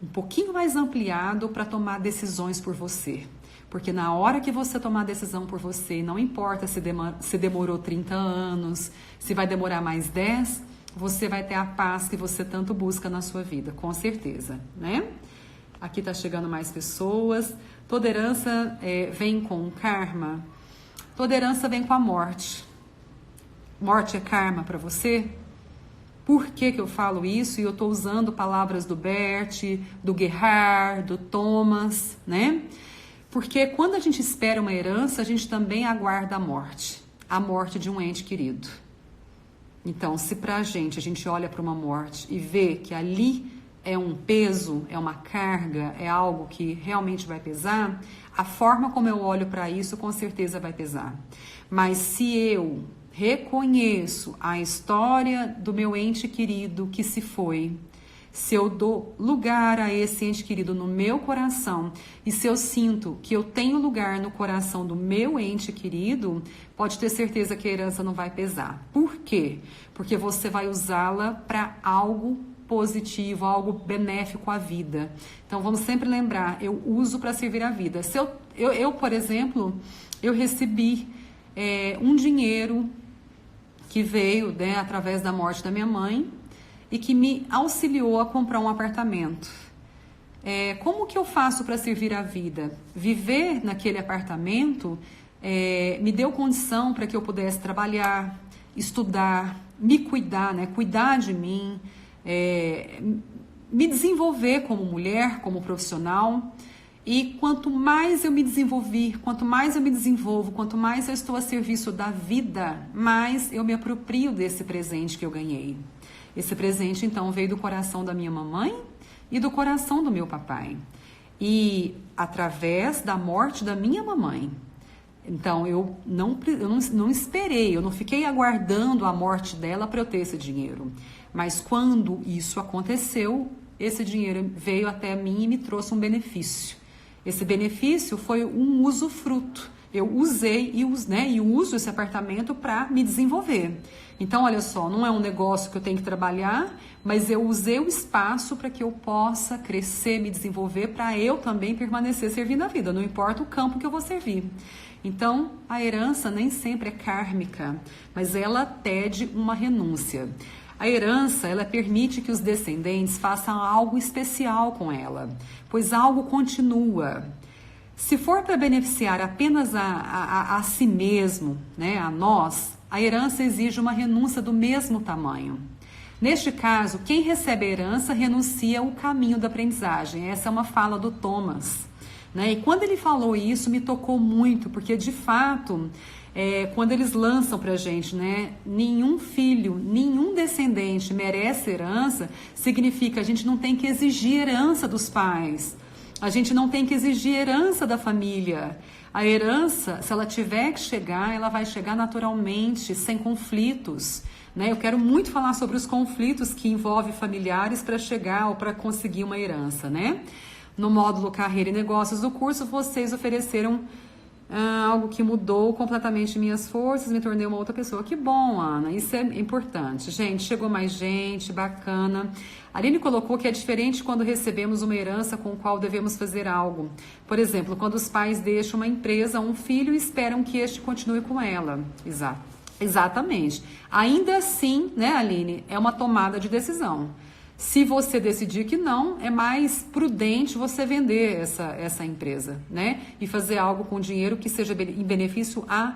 um pouquinho mais ampliado para tomar decisões por você. Porque na hora que você tomar decisão por você, não importa se demorou 30 anos, se vai demorar mais 10, você vai ter a paz que você tanto busca na sua vida, com certeza, né? Aqui está chegando mais pessoas. Toda herança vem com karma. Toda herança vem com a morte. Morte é karma para você? Por que eu falo isso? E eu estou usando palavras do Bert, do Gerhard, do Thomas, né? Porque quando a gente espera uma herança, a gente também aguarda a morte de um ente querido. Então, se a gente olha para uma morte e vê que ali é um peso, é uma carga, é algo que realmente vai pesar, a forma como eu olho para isso com certeza vai pesar. Mas se eu reconheço a história do meu ente querido que se foi, se eu dou lugar a esse ente querido no meu coração e se eu sinto que eu tenho lugar no coração do meu ente querido, pode ter certeza que a herança não vai pesar. Por quê? Porque você vai usá-la para algo positivo, algo benéfico à vida. Então vamos sempre lembrar, eu uso para servir a vida. Se eu, por exemplo, eu recebi um dinheiro que veio, né, através da morte da minha mãe e que me auxiliou a comprar um apartamento. Como que eu faço para servir a vida? Viver naquele apartamento me deu condição para que eu pudesse trabalhar, estudar, me cuidar, né, cuidar de mim, me desenvolver como mulher, como profissional. E quanto mais eu me desenvolvi, quanto mais eu me desenvolvo, quanto mais eu estou a serviço da vida, mais eu me aproprio desse presente que eu ganhei. Esse presente, então, veio do coração da minha mamãe e do coração do meu papai. E através da morte da minha mamãe. Então, eu não esperei, eu não fiquei aguardando a morte dela para eu ter esse dinheiro. Mas quando isso aconteceu, esse dinheiro veio até mim e me trouxe um benefício. Esse benefício foi um usufruto. Eu usei e uso esse apartamento para me desenvolver. Então, olha só, não é um negócio que eu tenho que trabalhar, mas eu usei o espaço para que eu possa crescer, me desenvolver, para eu também permanecer servindo a vida, não importa o campo que eu vou servir. Então, a herança nem sempre é kármica, mas ela pede uma renúncia. A herança, ela permite que os descendentes façam algo especial com ela, pois algo continua. Se for para beneficiar apenas a si mesmo, né, a nós, a herança exige uma renúncia do mesmo tamanho. Neste caso, quem recebe a herança renuncia ao caminho da aprendizagem. Essa é uma fala do Thomas. Né? E quando ele falou isso, me tocou muito, porque de fato, quando eles lançam pra gente, né, nenhum filho, nenhum descendente merece herança, significa que a gente não tem que exigir herança dos pais. A gente não tem que exigir herança da família. A herança, se ela tiver que chegar, ela vai chegar naturalmente, sem conflitos. Né? Eu quero muito falar sobre os conflitos que envolvem familiares para chegar ou para conseguir uma herança. Né? No módulo Carreira e Negócios do curso, vocês ofereceram algo que mudou completamente minhas forças, me tornei uma outra pessoa. Que bom, Ana, isso é importante. Gente, chegou mais gente, bacana. A Aline colocou que é diferente quando recebemos uma herança com a qual devemos fazer algo. Por exemplo, quando os pais deixam uma empresa, um filho e esperam que este continue com ela. Exatamente. Ainda assim, né, Aline, é uma tomada de decisão. Se você decidir que não, é mais prudente você vender essa empresa, né? E fazer algo com dinheiro que seja em benefício à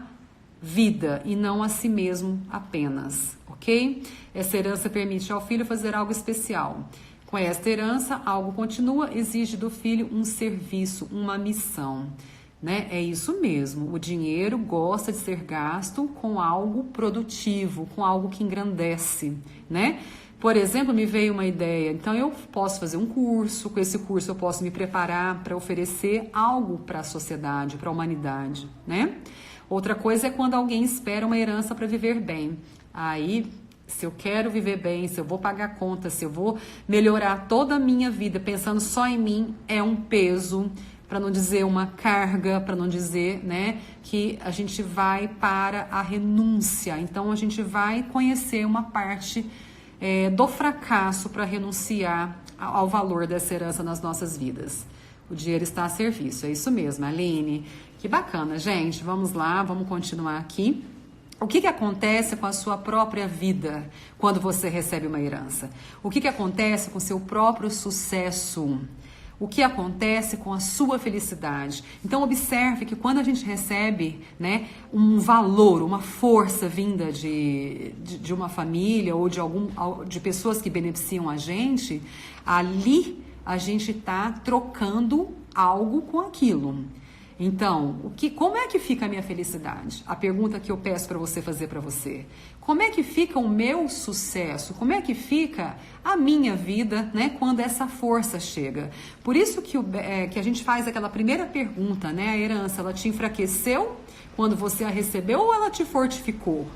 vida e não a si mesmo apenas, ok? Essa herança permite ao filho fazer algo especial. Com esta herança, algo continua, exige do filho um serviço, uma missão, né? É isso mesmo, o dinheiro gosta de ser gasto com algo produtivo, com algo que engrandece, né? Por exemplo, me veio uma ideia, então eu posso fazer um curso, com esse curso eu posso me preparar para oferecer algo para a sociedade, para a humanidade, né? Outra coisa é quando alguém espera uma herança para viver bem. Aí, se eu quero viver bem, se eu vou pagar conta, se eu vou melhorar toda a minha vida pensando só em mim, é um peso, para não dizer uma carga, para não dizer, né, que a gente vai para a renúncia. Então, a gente vai conhecer uma parte do fracasso para renunciar ao valor dessa herança nas nossas vidas. O dinheiro está a serviço, é isso mesmo, Aline. Que bacana, gente. Vamos lá, vamos continuar aqui. O que acontece com a sua própria vida quando você recebe uma herança? O que acontece com o seu próprio sucesso? O que acontece com a sua felicidade? Então observe que quando a gente recebe, né, um valor, uma força vinda de uma família ou de pessoas que beneficiam a gente, ali a gente está trocando algo com aquilo. Então, como é que fica a minha felicidade? A pergunta que eu peço para você fazer para você. Como é que fica o meu sucesso? Como é que fica a minha vida, né, quando essa força chega? Por isso que a gente faz aquela primeira pergunta, né? A herança, ela te enfraqueceu quando você a recebeu ou ela te fortificou?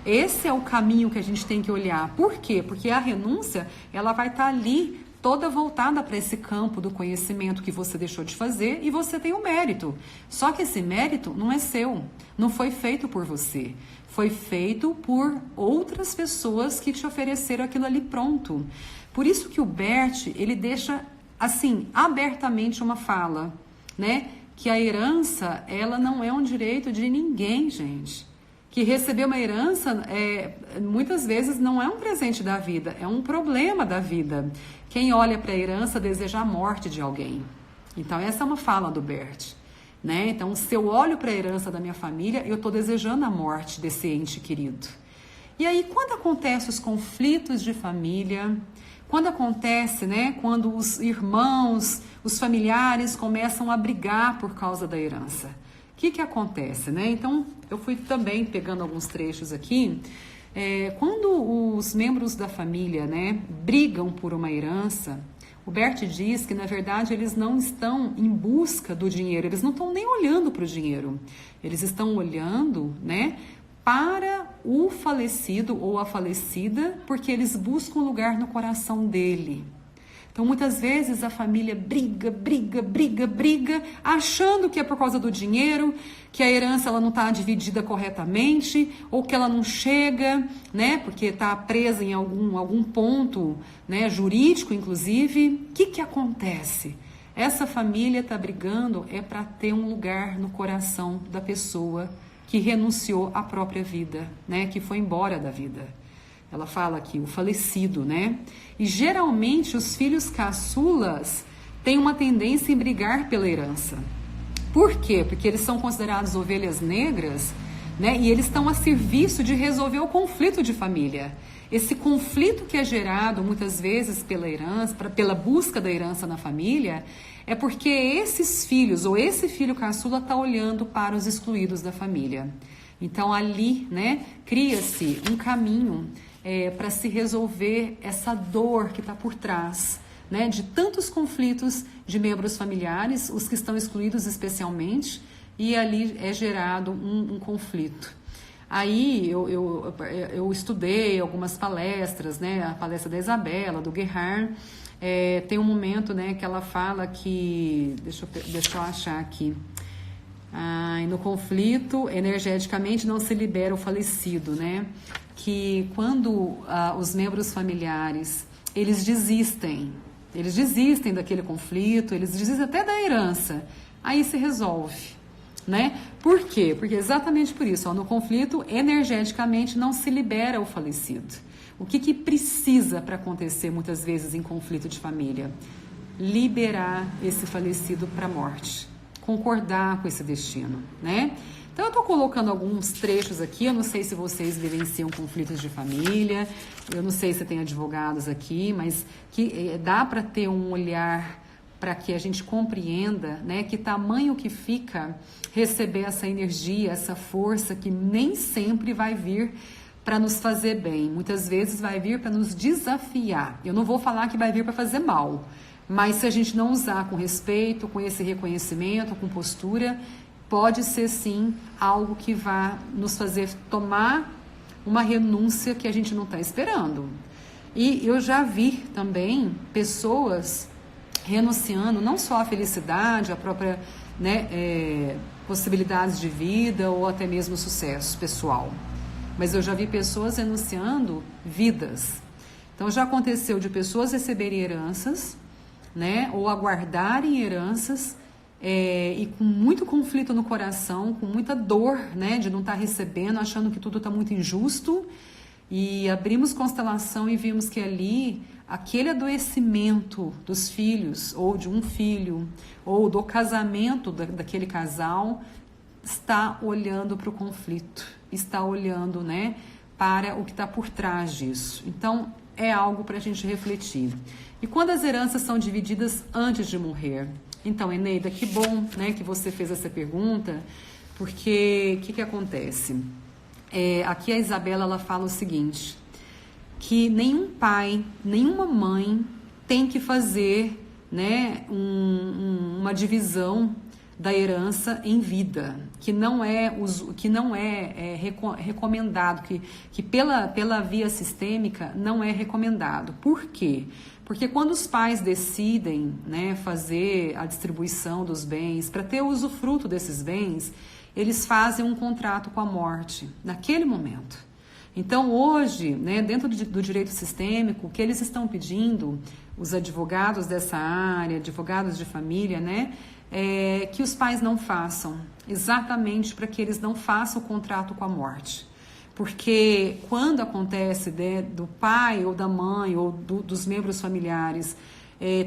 Esse é o caminho que a gente tem que olhar. Por quê? Porque a renúncia, ela vai estar ali toda voltada para esse campo do conhecimento que você deixou de fazer e você tem o mérito. Só que esse mérito não é seu, não foi feito por você. Foi feito por outras pessoas que te ofereceram aquilo ali pronto. Por isso que o Bert, ele deixa, assim, abertamente uma fala, né? Que a herança, ela não é um direito de ninguém, gente. Que receber uma herança, muitas vezes, não é um presente da vida, é um problema da vida. Quem olha para a herança deseja a morte de alguém. Então, essa é uma fala do Bert. Né? Então, se eu olho para a herança da minha família, eu estou desejando a morte desse ente querido. E aí, quando acontecem os conflitos de família, Quando acontece, né, quando os irmãos, os familiares começam a brigar por causa da herança. O que acontece, né? Então, eu fui também pegando alguns trechos aqui. Quando os membros da família, né, brigam por uma herança, o Bert diz que, na verdade, eles não estão em busca do dinheiro, eles não estão nem olhando para o dinheiro. Eles estão olhando, né, para o falecido ou a falecida, porque eles buscam lugar no coração dele. Então, muitas vezes a família briga, achando que é por causa do dinheiro, que a herança ela não está dividida corretamente, ou que ela não chega, né, porque está presa em algum ponto, né, jurídico, inclusive. O que acontece? Essa família está brigando para ter um lugar no coração da pessoa que renunciou à própria vida, né, que foi embora da vida. Ela fala aqui, o falecido, né? E geralmente os filhos caçulas têm uma tendência em brigar pela herança. Por quê? Porque eles são considerados ovelhas negras, né? E eles estão a serviço de resolver o conflito de família. Esse conflito que é gerado muitas vezes pela herança, pela busca da herança na família, é porque esses filhos ou esse filho caçula está olhando para os excluídos da família. Então ali, né, cria-se um caminho para se resolver essa dor que está por trás, né, de tantos conflitos de membros familiares, os que estão excluídos especialmente, e ali é gerado um conflito. Aí eu estudei algumas palestras, né, a palestra da Isabela, do Gerhard, tem um momento, né, que ela fala que, deixa eu achar aqui, no conflito, energeticamente não se libera o falecido, né? Que quando os membros familiares, eles desistem daquele conflito, eles desistem até da herança, aí se resolve, né? Por quê? Porque exatamente por isso, no conflito, energeticamente não se libera o falecido. O que precisa para acontecer muitas vezes em conflito de família? Liberar esse falecido para a morte. Concordar com esse destino, né? Então eu estou colocando alguns trechos aqui, eu não sei se vocês vivenciam conflitos de família, eu não sei se tem advogados aqui, mas que dá para ter um olhar para que a gente compreenda, né, que tamanho que fica receber essa energia, essa força que nem sempre vai vir para nos fazer bem, muitas vezes vai vir para nos desafiar. Eu não vou falar que vai vir para fazer mal, mas se a gente não usar com respeito, com esse reconhecimento, com postura, pode ser sim algo que vá nos fazer tomar uma renúncia que a gente não está esperando. E eu já vi também pessoas renunciando não só à felicidade, à própria, né, possibilidades de vida ou até mesmo sucesso pessoal, mas eu já vi pessoas renunciando vidas. Então já aconteceu de pessoas receberem heranças, né, ou aguardarem heranças e com muito conflito no coração, com muita dor, né, de não estar recebendo, achando que tudo está muito injusto, e abrimos constelação e vimos que ali aquele adoecimento dos filhos, ou de um filho, ou do casamento daquele casal, está olhando para o conflito, está olhando, né, para o que está por trás disso. Então é algo para a gente refletir. E quando as heranças são divididas antes de morrer? Então, Eneida, que bom, né, que você fez essa pergunta, porque o que acontece? Aqui a Isabela ela fala o seguinte, que nenhum pai, nenhuma mãe tem que fazer, né, uma divisão da herança em vida, que não é recomendado, que pela via sistêmica não é recomendado. Por quê? Porque quando os pais decidem, né, fazer a distribuição dos bens, para ter usufruto desses bens, eles fazem um contrato com a morte, naquele momento. Então, hoje, né, dentro do direito sistêmico, o que eles estão pedindo, os advogados dessa área, advogados de família, né, que os pais não façam, exatamente para que eles não façam o contrato com a morte. Porque quando acontece, né, do pai ou da mãe ou dos membros familiares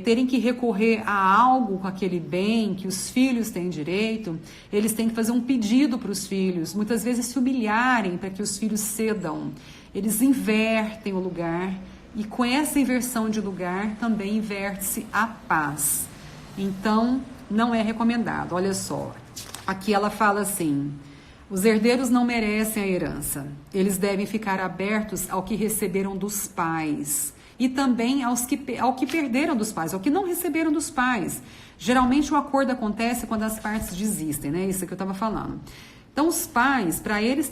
terem que recorrer a algo com aquele bem que os filhos têm direito, eles têm que fazer um pedido para os filhos, muitas vezes se humilharem para que os filhos cedam. Eles invertem o lugar E com essa inversão de lugar também inverte-se a paz. Então, não é recomendado. Olha só, aqui ela fala assim: os herdeiros não merecem a herança. Eles devem ficar abertos ao que receberam dos pais. E também ao que perderam dos pais, ao que não receberam dos pais. Geralmente o acordo acontece quando as partes desistem, né? Isso que eu estava falando. Então, os pais, para eles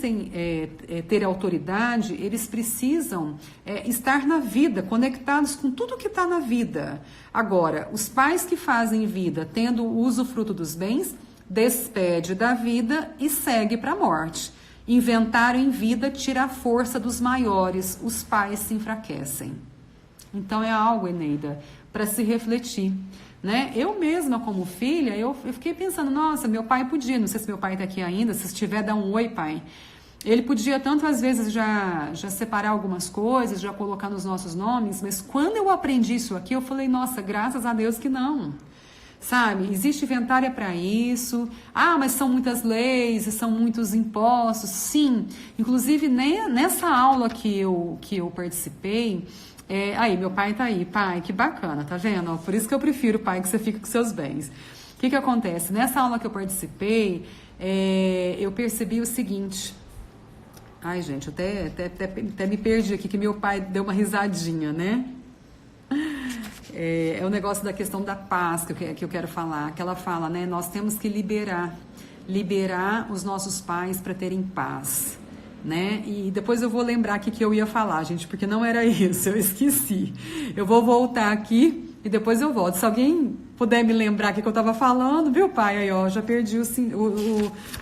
ter autoridade, eles precisam estar na vida, conectados com tudo que está na vida. Agora, os pais que fazem vida, tendo o usufruto dos bens, despede da vida e segue para a morte. Inventaram em vida tira a força dos maiores, os pais se enfraquecem. Então, é algo, Eneida, para se refletir. Né? Eu mesma, como filha, eu fiquei pensando, nossa, meu pai podia, não sei se meu pai está aqui ainda, se estiver, dá um oi, pai. Ele podia tantas vezes já separar algumas coisas, já colocar nos nossos nomes, mas quando eu aprendi isso aqui, eu falei, nossa, graças a Deus que não. Sabe, existe inventária para isso. Ah, mas são muitas leis e são muitos impostos. Sim, inclusive nessa aula que eu participei, aí, meu pai tá aí. Pai, que bacana, tá vendo? Por isso que eu prefiro, pai, que você fique com seus bens. O que acontece? Nessa aula que eu participei, eu percebi o seguinte. Ai, gente, eu até me perdi aqui, que meu pai deu uma risadinha, né? É o negócio da questão da paz que eu quero falar. Que ela fala, né? Nós temos que liberar os nossos pais para terem paz. Né? E depois eu vou lembrar aqui que eu ia falar, gente, porque não era isso, eu esqueci. Eu vou voltar aqui e depois eu volto. Se alguém puder me lembrar o que eu estava falando, viu, pai? Aí, ó, já perdi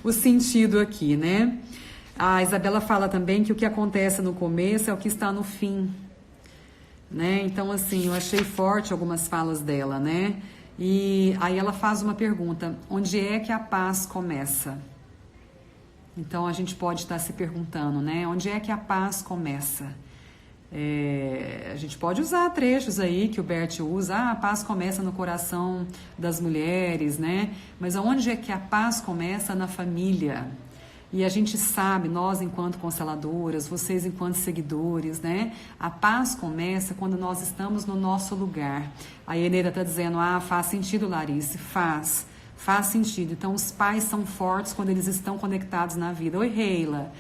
o sentido aqui, né? A Isabela fala também que o que acontece no começo é o que está no fim, né? Então, assim, eu achei forte algumas falas dela, né? E aí ela faz uma pergunta: onde é que a paz começa? Então, a gente pode estar se perguntando, né? Onde é que a paz começa? A gente pode usar trechos aí que o Bert usa. Ah, a paz começa no coração das mulheres, né? Mas onde é que a paz começa? Na família. E a gente sabe, nós enquanto consteladoras, vocês enquanto seguidores, né? A paz começa quando nós estamos no nosso lugar. A Eneida está dizendo, faz sentido, Larice, faz sentido. Então, os pais são fortes quando eles estão conectados na vida. Oi, Reila.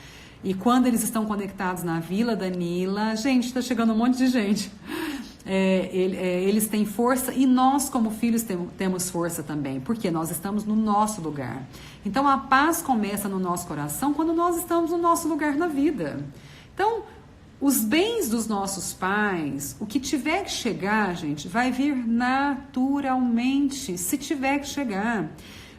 E quando eles estão conectados na Vila Danila, gente, está chegando um monte de gente. Eles têm força e nós, como filhos, temos força também, porque nós estamos no nosso lugar. Então, a paz começa no nosso coração quando nós estamos no nosso lugar na vida. Então, os bens dos nossos pais, o que tiver que chegar, gente, vai vir naturalmente, se tiver que chegar.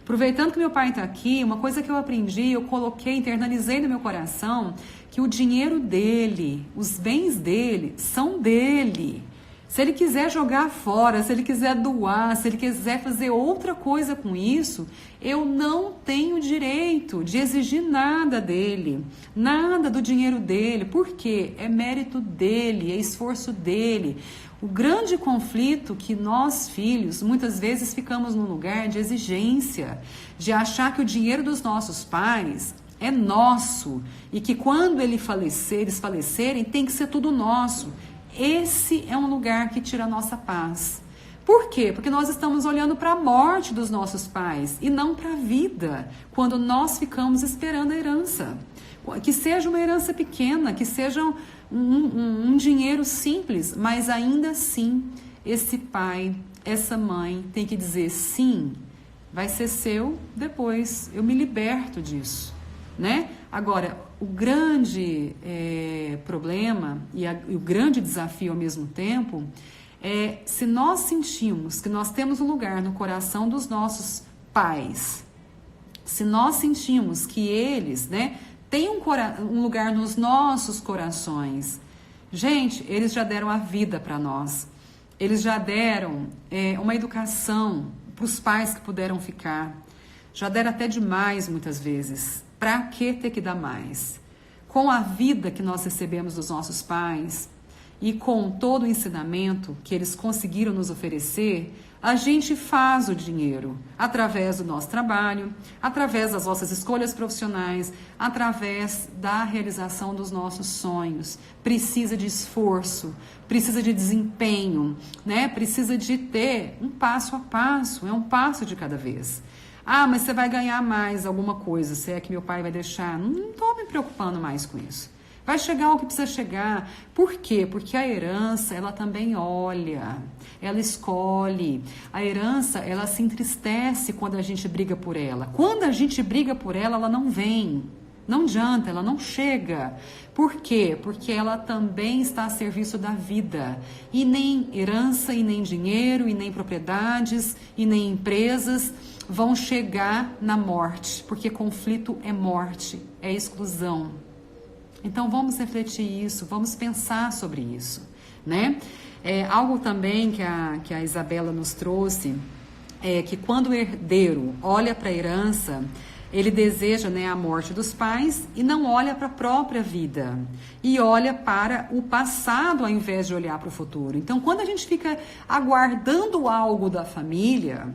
Aproveitando que meu pai está aqui, uma coisa que eu aprendi, eu coloquei, internalizei no meu coração, que o dinheiro dele, os bens dele, são dele. Se ele quiser jogar fora, se ele quiser doar, se ele quiser fazer outra coisa com isso, eu não tenho direito de exigir nada dele, nada do dinheiro dele. Por quê? É mérito dele, é esforço dele. O grande conflito que nós, filhos, muitas vezes ficamos num lugar de exigência, de achar que o dinheiro dos nossos pais é nosso e que quando eles falecerem, tem que ser tudo nosso. Esse é um lugar que tira a nossa paz. Por quê? Porque nós estamos olhando para a morte dos nossos pais e não para a vida, quando nós ficamos esperando a herança. Que seja uma herança pequena, que seja um dinheiro simples, mas ainda assim, esse pai, essa mãe tem que dizer sim, vai ser seu depois, eu me liberto disso, né? Agora, o grande problema e o grande desafio ao mesmo tempo é se nós sentimos que nós temos um lugar no coração dos nossos pais, se nós sentimos que eles, né, têm um lugar nos nossos corações. Gente, eles já deram a vida para nós, eles já deram uma educação para os pais que puderam ficar, já deram até demais muitas vezes. Para que ter que dar mais? Com a vida que nós recebemos dos nossos pais e com todo o ensinamento que eles conseguiram nos oferecer, A gente faz o dinheiro através do nosso trabalho, através das nossas escolhas profissionais, através da realização dos nossos sonhos. Precisa de esforço, precisa de desempenho, né? Precisa de ter um passo a passo, é um passo de cada vez. Ah, mas você vai ganhar mais alguma coisa, se é que meu pai vai deixar. Não estou me preocupando mais com isso. Vai chegar o que precisa chegar. Por quê? Porque a herança, ela também olha, ela escolhe. A herança, ela se entristece quando a gente briga por ela. Quando a gente briga por ela, ela não vem. Não adianta, ela não chega. Por quê? Porque ela também está a serviço da vida. E nem herança, e nem dinheiro, e nem propriedades, e nem empresas vão chegar na morte. Porque conflito é morte, é exclusão. Então vamos refletir isso, vamos pensar sobre isso, né? Algo também que a Isabela nos trouxe é que quando o herdeiro olha para a herança, ele deseja, né, a morte dos pais e não olha para a própria vida e olha para o passado ao invés de olhar para o futuro. Então, quando a gente fica aguardando algo da família,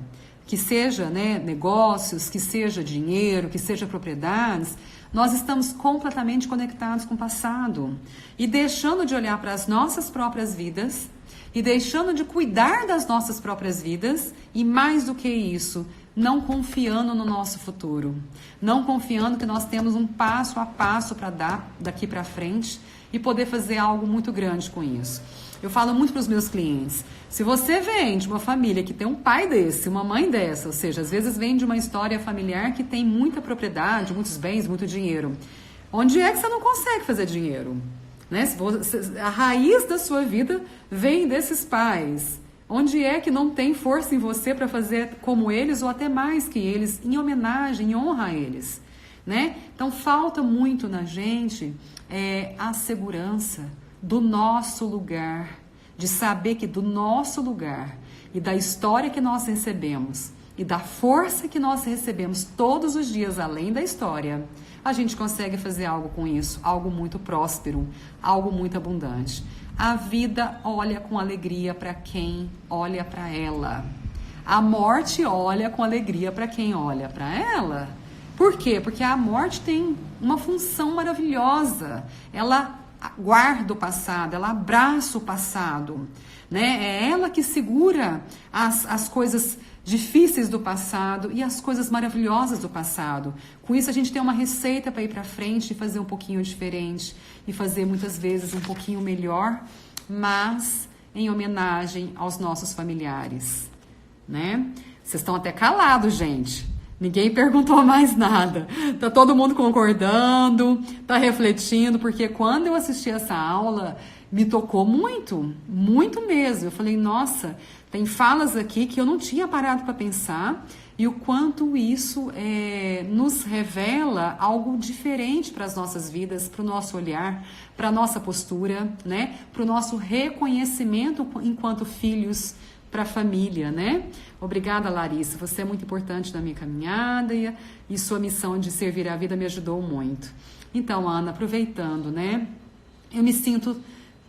que seja, né, negócios, que seja dinheiro, que seja propriedades, nós estamos completamente conectados com o passado e deixando de olhar para as nossas próprias vidas e deixando de cuidar das nossas próprias vidas e, mais do que isso, não confiando no nosso futuro, não confiando que nós temos um passo a passo para dar daqui para frente e poder fazer algo muito grande com isso. Eu falo muito para os meus clientes, se você vem de uma família que tem um pai desse, uma mãe dessa, ou seja, às vezes vem de uma história familiar que tem muita propriedade, muitos bens, muito dinheiro, onde é que você não consegue fazer dinheiro? Né? A raiz da sua vida vem desses pais. Onde é que não tem força em você para fazer como eles ou até mais que eles, em homenagem, em honra a eles? Né? Então falta muito na gente a segurança do nosso lugar, de saber que do nosso lugar e da história que nós recebemos e da força que nós recebemos todos os dias além da história, a gente consegue fazer algo com isso, algo muito próspero, algo muito abundante. A vida olha com alegria para quem olha para ela. A morte olha com alegria para quem olha para ela. Por quê? Porque a morte tem uma função maravilhosa. Ela guarda o passado, ela abraça o passado, né? É ela que segura as coisas difíceis do passado e as coisas maravilhosas do passado. Com isso a gente tem uma receita para ir para frente e fazer um pouquinho diferente e fazer muitas vezes um pouquinho melhor, mas em homenagem aos nossos familiares, né? Vocês estão até calados, gente. Ninguém perguntou mais nada. Tá todo mundo concordando, tá refletindo, porque quando eu assisti essa aula, me tocou muito, muito mesmo. Eu falei, nossa, tem falas aqui que eu não tinha parado para pensar e o quanto isso nos revela algo diferente para as nossas vidas, para o nosso olhar, para a nossa postura, né? Para o nosso reconhecimento enquanto filhos, para a família, né? Obrigada, Larissa. Você é muito importante na minha caminhada e sua missão de servir a vida me ajudou muito. Então, Ana, aproveitando, né? Eu me sinto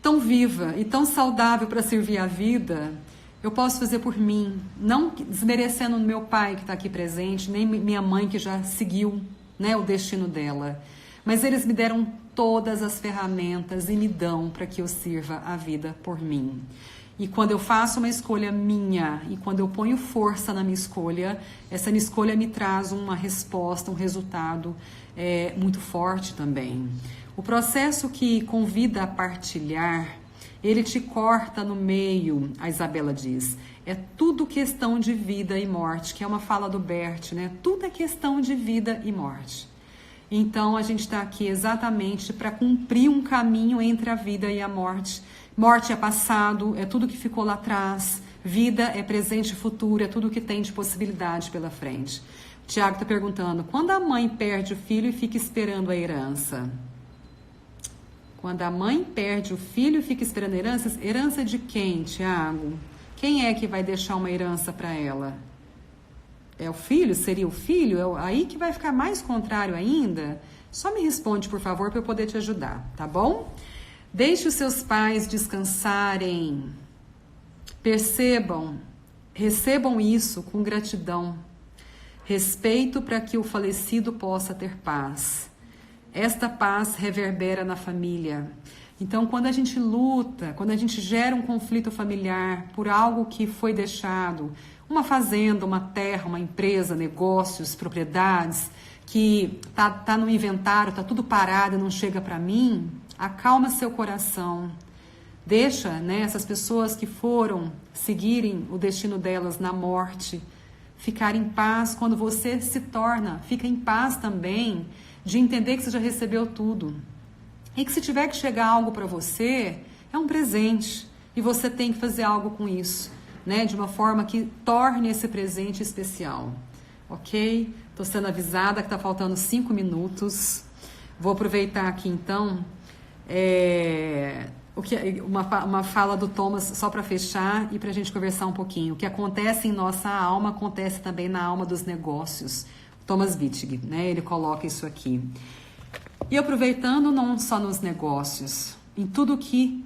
tão viva e tão saudável para servir a vida. Eu posso fazer por mim, não desmerecendo o meu pai que está aqui presente, nem minha mãe que já seguiu, né, o destino dela. Mas eles me deram todas as ferramentas e me dão para que eu sirva a vida por mim. E quando eu faço uma escolha minha e quando eu ponho força na minha escolha, essa minha escolha me traz uma resposta, um resultado muito forte também. O processo que convida a partilhar, ele te corta no meio, a Isabela diz. É tudo questão de vida e morte, que é uma fala do Bert, né? Tudo é questão de vida e morte. Então, a gente está aqui exatamente para cumprir um caminho entre a vida e a morte. Morte é passado, é tudo que ficou lá atrás. Vida é presente e futuro, é tudo que tem de possibilidade pela frente. O Tiago está perguntando, quando a mãe perde o filho e fica esperando a herança? Quando a mãe perde o filho e fica esperando a herança, herança de quem, Tiago? Quem é que vai deixar uma herança para ela? É o filho? Seria o filho? Aí que vai ficar mais contrário ainda? Só me responde, por favor, para eu poder te ajudar, tá bom? Deixe os seus pais descansarem. Percebam recebam isso com gratidão. Respeito para que o falecido possa ter paz. Esta paz reverbera na família. Então, quando a gente luta, quando a gente gera um conflito familiar por algo que foi deixado, uma fazenda, uma terra, uma empresa, negócios, propriedades, que tá no inventário, tá tudo parado e não chega para mim, acalma seu coração. Deixa, né, essas pessoas que foram seguirem o destino delas na morte, ficar em paz quando você se torna, fica em paz também de entender que você já recebeu tudo. E que se tiver que chegar algo para você, é um presente e você tem que fazer algo com isso, né, de uma forma que torne esse presente especial. Ok? Estou sendo avisada que está faltando 5 minutos. Vou aproveitar aqui então uma fala do Thomas só para fechar e para a gente conversar um pouquinho. O que acontece em nossa alma acontece também na alma dos negócios. Thomas Wittig, né? Ele coloca isso aqui. E aproveitando não só nos negócios, em tudo que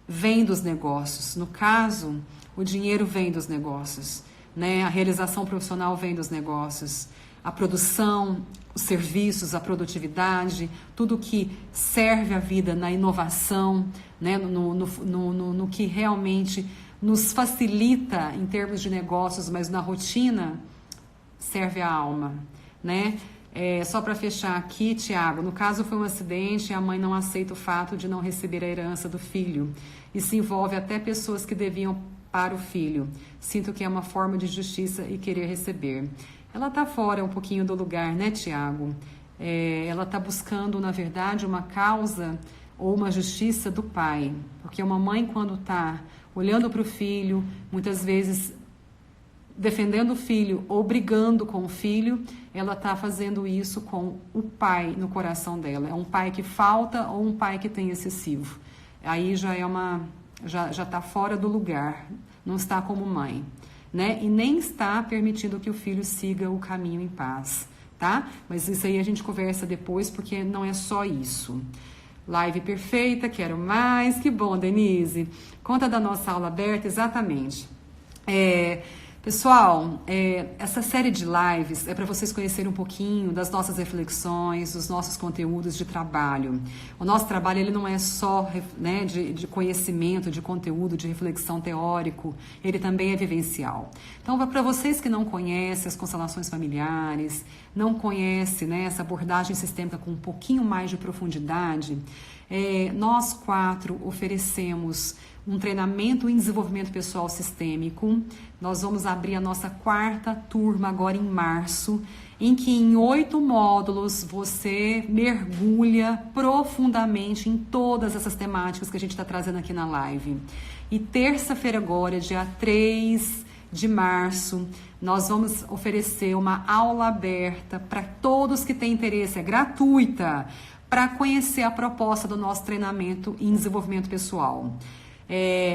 vem dos negócios. No caso, o dinheiro vem dos negócios, né? A realização profissional vem dos negócios. A produção, os serviços, a produtividade, tudo que serve a vida na inovação, né? No que realmente nos facilita em termos de negócios, mas na rotina serve a alma, né? Só para fechar aqui, Tiago, no caso foi um acidente e a mãe não aceita o fato de não receber a herança do filho. Isso envolve até pessoas que deviam para o filho. Sinto que é uma forma de justiça e querer receber. Ela está fora um pouquinho do lugar, né, Tiago? Ela está buscando, na verdade, uma causa ou uma justiça do pai. Porque uma mãe, quando está olhando para o filho, muitas vezes defendendo o filho ou brigando com o filho, ela está fazendo isso com o pai no coração dela. É um pai que falta ou um pai que tem excessivo. Aí já está fora do lugar, não está como mãe, né? E nem está permitindo que o filho siga o caminho em paz, tá? Mas isso aí a gente conversa depois, porque não é só isso. Live perfeita, quero mais. Que bom, Denise. Conta da nossa aula aberta, exatamente. Pessoal, essa série de lives é para vocês conhecerem um pouquinho das nossas reflexões, dos nossos conteúdos de trabalho. O nosso trabalho ele não é só, né, de conhecimento, de conteúdo, de reflexão teórico, ele também é vivencial. Então, para vocês que não conhecem as constelações familiares, não conhecem, né, essa abordagem sistêmica com um pouquinho mais de profundidade, nós 4 oferecemos um treinamento em desenvolvimento pessoal sistêmico. Nós vamos abrir a nossa 4ª turma agora em março, em que em 8 módulos você mergulha profundamente em todas essas temáticas que a gente está trazendo aqui na live. E terça-feira agora, dia 3 de março, nós vamos oferecer uma aula aberta para todos que têm interesse, é gratuita, para conhecer a proposta do nosso treinamento em desenvolvimento pessoal.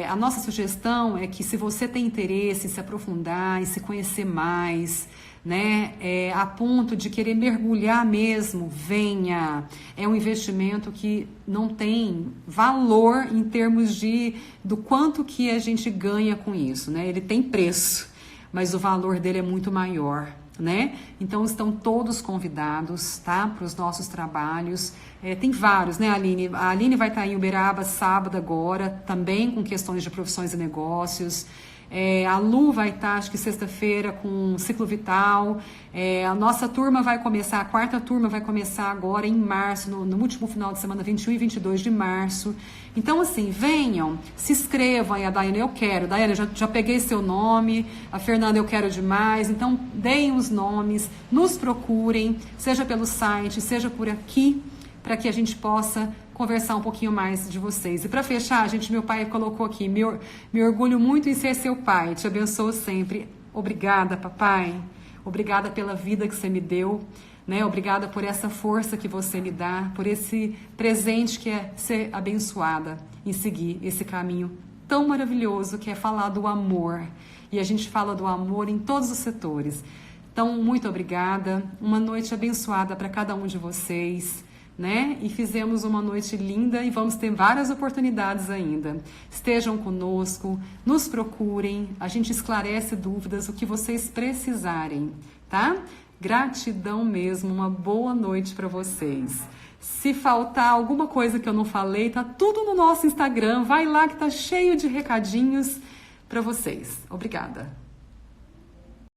A nossa sugestão é que se você tem interesse em se aprofundar, em se conhecer mais, né, a ponto de querer mergulhar mesmo, venha. É um investimento que não tem valor em termos do quanto que a gente ganha com isso, né? Ele tem preço, mas o valor dele é muito maior, né? Então estão todos convidados, tá, para os nossos trabalhos. Tem vários, né, Aline? A Aline vai estar em Uberaba sábado agora, também com questões de profissões e negócios. A Lu vai estar, acho que sexta-feira, com Ciclo Vital. A nossa turma vai começar, a 4ª turma vai começar agora em março, no último final de semana, 21 e 22 de março. Então, assim, venham, se inscrevam. E a Daiane, eu quero. Daiane, já peguei seu nome. A Fernanda, eu quero demais. Então, deem os nomes, nos procurem, seja pelo site, seja por aqui, para que a gente possa conversar um pouquinho mais de vocês. E para fechar, meu pai colocou aqui, me orgulho muito em ser seu pai, te abençoo sempre. Obrigada, papai. Obrigada pela vida que você me deu, né? Obrigada por essa força que você me dá, por esse presente que é ser abençoada em seguir esse caminho tão maravilhoso que é falar do amor. E a gente fala do amor em todos os setores. Então, muito obrigada. Uma noite abençoada para cada um de vocês, né? E fizemos uma noite linda e vamos ter várias oportunidades ainda. Estejam conosco, nos procurem, a gente esclarece dúvidas, o que vocês precisarem, tá? Gratidão mesmo, uma boa noite para vocês. Se faltar alguma coisa que eu não falei, tá tudo no nosso Instagram, vai lá que tá cheio de recadinhos para vocês. Obrigada.